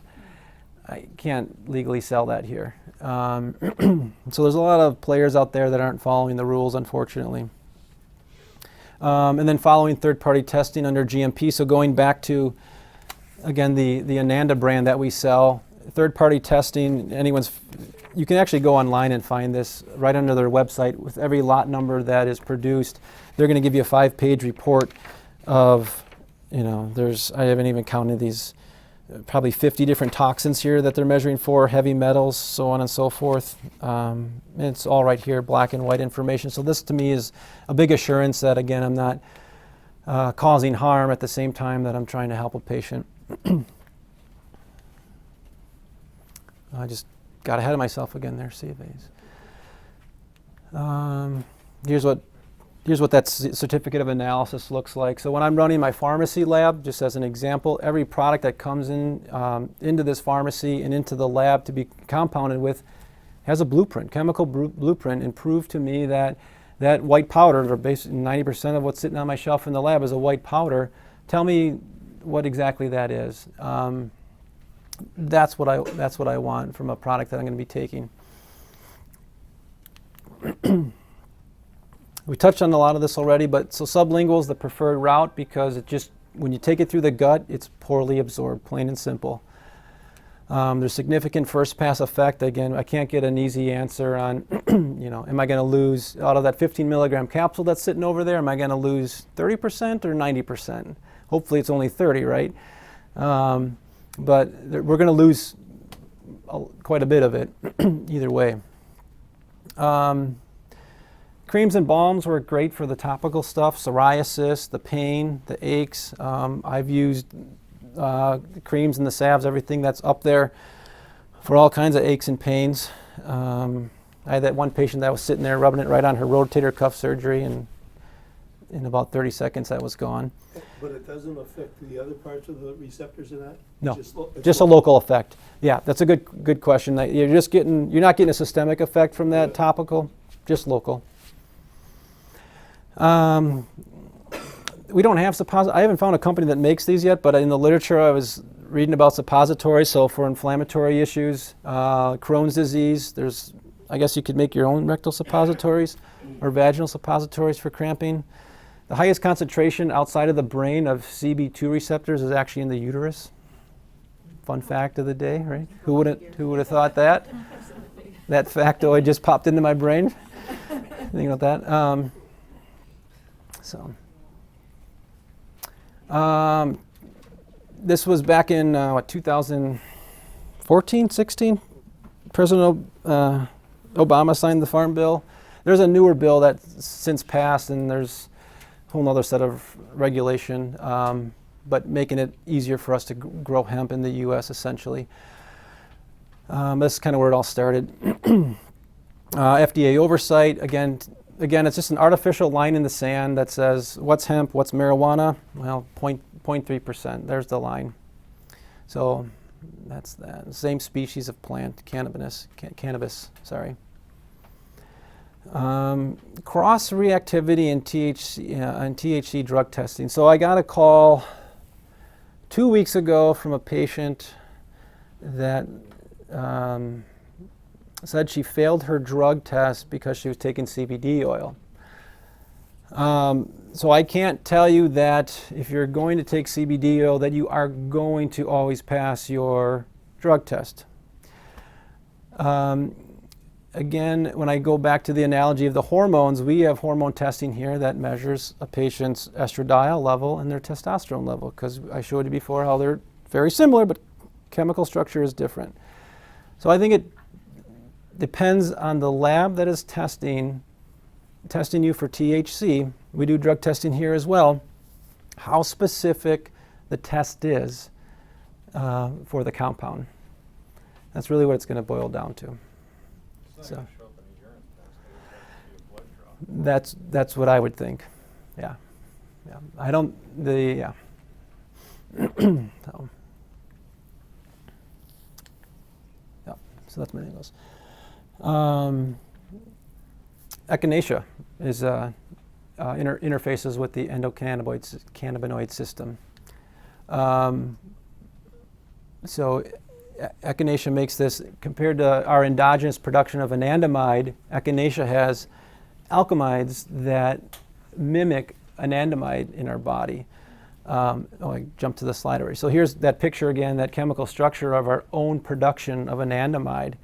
I can't legally sell that here. So there's a lot of players out there that aren't following the rules, unfortunately. And then following third-party testing under GMP. So going back to, again, the Ananda brand that we sell, third-party testing, you can actually go online and find this right under their website with every lot number that is produced. They're going to give you a 5-page report of, I haven't even counted these, probably 50 different toxins here that they're measuring for, heavy metals, so on and so forth. It's all right here, black and white information. So this to me is a big assurance that, again, I'm not causing harm at the same time that I'm trying to help a patient. I just got ahead of myself again there, CVAs. Here's what that certificate of analysis looks like. So when I'm running my pharmacy lab, just as an example, every product that comes into this pharmacy and into the lab to be compounded with has a blueprint, chemical blueprint, and prove to me that white powder, or basically 90% of what's sitting on my shelf in the lab is a white powder. Tell me what exactly that is. That's what I want from a product that I'm going to be taking. We touched on a lot of this already, but so sublingual is the preferred route because when you take it through the gut, it's poorly absorbed, plain and simple. There's significant first pass effect. Again, I can't get an easy answer on, am I going to lose out of that 15 milligram capsule that's sitting over there, am I going to lose 30% or 90%? Hopefully it's only 30, right? But we're going to lose quite a bit of it either way. Creams and balms work great for the topical stuff, psoriasis, the pain, the aches. I've used the creams and the salves, everything that's up there for all kinds of aches and pains. I had that one patient that was sitting there rubbing it right on her rotator cuff surgery, and in about 30 seconds that was gone. But it doesn't affect the other parts of the receptors in that? No, It's just a local effect. Yeah, that's a good question. You're not getting a systemic effect from that topical, just local. We don't have I haven't found a company that makes these yet, but in the literature I was reading about suppositories. So for inflammatory issues, Crohn's disease, I guess you could make your own rectal suppositories or vaginal suppositories for cramping. The highest concentration outside of the brain of CB2 receptors is actually in the uterus. Fun fact of the day, right? Who would have thought that? That factoid just popped into my brain. Think about that. This was back in 2014, 16. President Obama signed the Farm Bill. There's a newer bill that's since passed, and there's a whole other set of regulation, but making it easier for us to grow hemp in the U.S. essentially. That's kind of where it all started. FDA oversight, again, it's just an artificial line in the sand that says, what's hemp, what's marijuana? Well, 0.3%, there's the line. So that's that. Same species of plant, cannabis, cross-reactivity in THC drug testing. So I got a call 2 weeks ago from a patient that said she failed her drug test because she was taking CBD oil. So I can't tell you that if you're going to take CBD oil that you are going to always pass your drug test. Again, when I go back to the analogy of the hormones, we have hormone testing here that measures a patient's estradiol level and their testosterone level, because I showed you before how they're very similar, but chemical structure is different. So I think it depends on the lab that is testing you for THC. We do drug testing here as well. How specific the test is for the compound. That's really what it's going to boil down to. So that's what I would think. Yeah. I don't so that's my name goes. Echinacea is interfaces with the endocannabinoid system. So echinacea makes this, compared to our endogenous production of anandamide, echinacea has alkamides that mimic anandamide in our body. I jumped to the slide already. So here's that picture again, that chemical structure of our own production of anandamide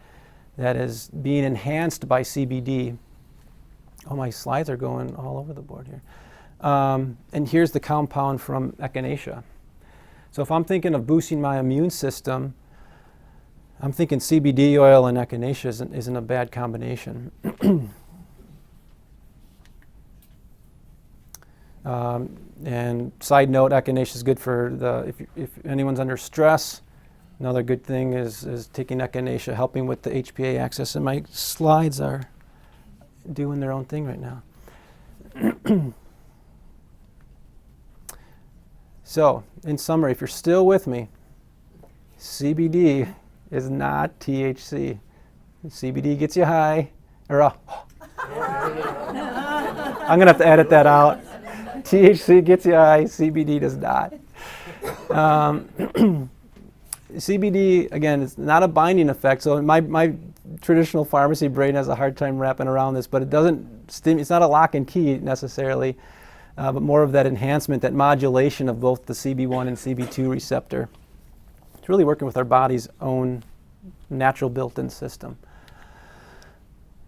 that is being enhanced by CBD. Oh, my slides are going all over the board here. And here's the compound from echinacea. So if I'm thinking of boosting my immune system, I'm thinking CBD oil and echinacea isn't a bad combination. And side note, echinacea is good for if anyone's under stress. Another good thing is taking echinacea, helping with the HPA axis. And my slides are doing their own thing right now. So, in summary, if you're still with me, CBD is not THC. CBD gets you high. I'm going to have to edit that out. THC gets you high, CBD does not. CBD, again, it's not a binding effect. So my traditional pharmacy brain has a hard time wrapping around this, but it's not a lock and key necessarily, but more of that enhancement, that modulation of both the CB1 and CB2 receptor. It's really working with our body's own natural built-in system.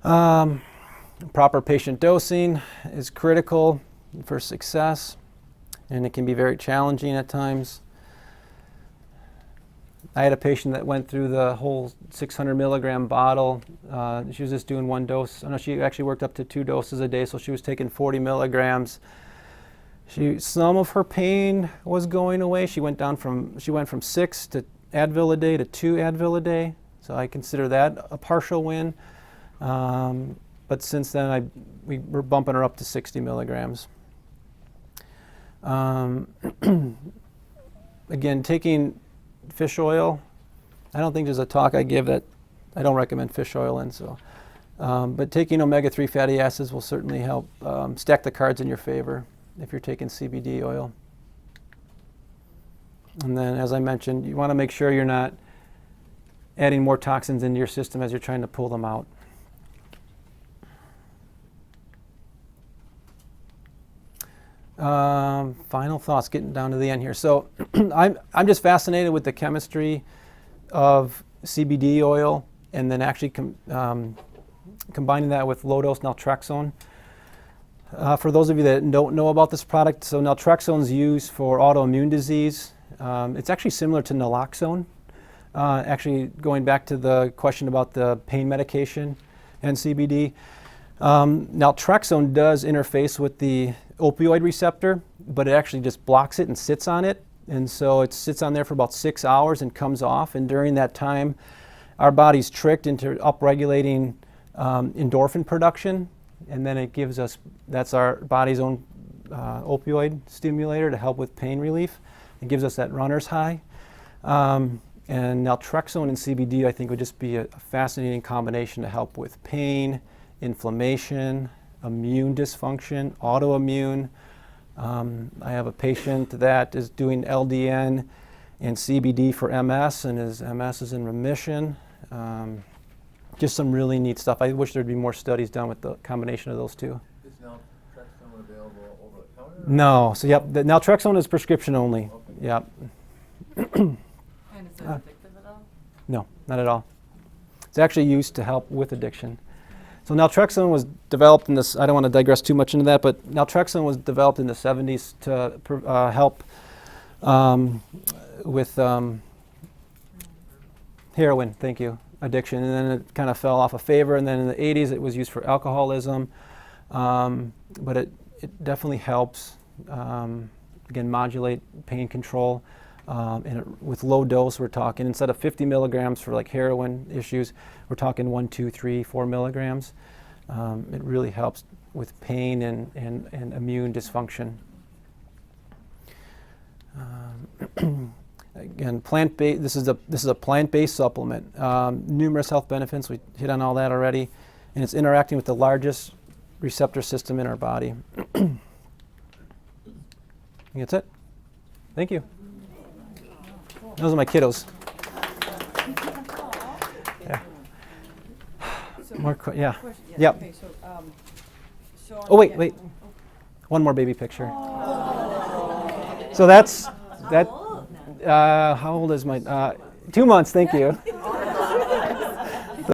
Proper patient dosing is critical for success, and it can be very challenging at times. I had a patient that went through the whole 600 milligram bottle. She was just doing one dose. She actually worked up to 2 doses a day, so she was taking 40 milligrams. Some of her pain was going away. She went from 6 to Advil a day to 2 Advil a day. So I consider that a partial win. But since then, we're bumping her up to 60 milligrams. Again, taking fish oil, I don't think there's a talk I give that I don't recommend fish oil in. So, but taking omega-3 fatty acids will certainly help stack the cards in your favor if you're taking CBD oil. And then, as I mentioned, you want to make sure you're not adding more toxins into your system as you're trying to pull them out. Final thoughts, getting down to the end here. So I'm just fascinated with the chemistry of CBD oil, and then actually combining that with low-dose naltrexone. For those of you that don't know about this product, so naltrexone is used for autoimmune disease. It's actually similar to naloxone. Actually, going back to the question about the pain medication and CBD, naltrexone does interface with the opioid receptor, but it actually just blocks it and sits on it. And so it sits on there for about 6 hours and comes off. And during that time, our body's tricked into upregulating endorphin production. And then it gives us, that's our body's own opioid stimulator to help with pain relief. It gives us that runner's high. And naltrexone and CBD, I think, would just be a fascinating combination to help with pain, inflammation, immune dysfunction, autoimmune. I have a patient that is doing LDN and CBD for MS, and his MS is in remission. Just some really neat stuff. I wish there'd be more studies done with the combination of those two. Is naltrexone available over the counter? No. So, yep, the naltrexone is prescription only. Okay. Yep. And is it addictive at all? No, not at all. It's actually used to help with addiction. So naltrexone was developed in this, I don't want to digress too much into that, but naltrexone was developed in the 70s to help with heroin, thank you, addiction. And then it kind of fell off of favor. And then in the 80s, it was used for alcoholism. But it definitely helps, again, modulate pain control. And with low dose, we're talking, instead of 50 milligrams for like heroin issues, we're talking 1, 2, 3, 4 milligrams. It really helps with pain and immune dysfunction. Again, plant-based. This is a plant-based supplement. Numerous health benefits. We hit on all that already, and it's interacting with the largest receptor system in our body. That's it. Thank you. Those are my kiddos. Yeah. More yeah. Yep. Okay, so Oh wait. One more baby picture. So that's that. How old is my? 2 months. Thank you.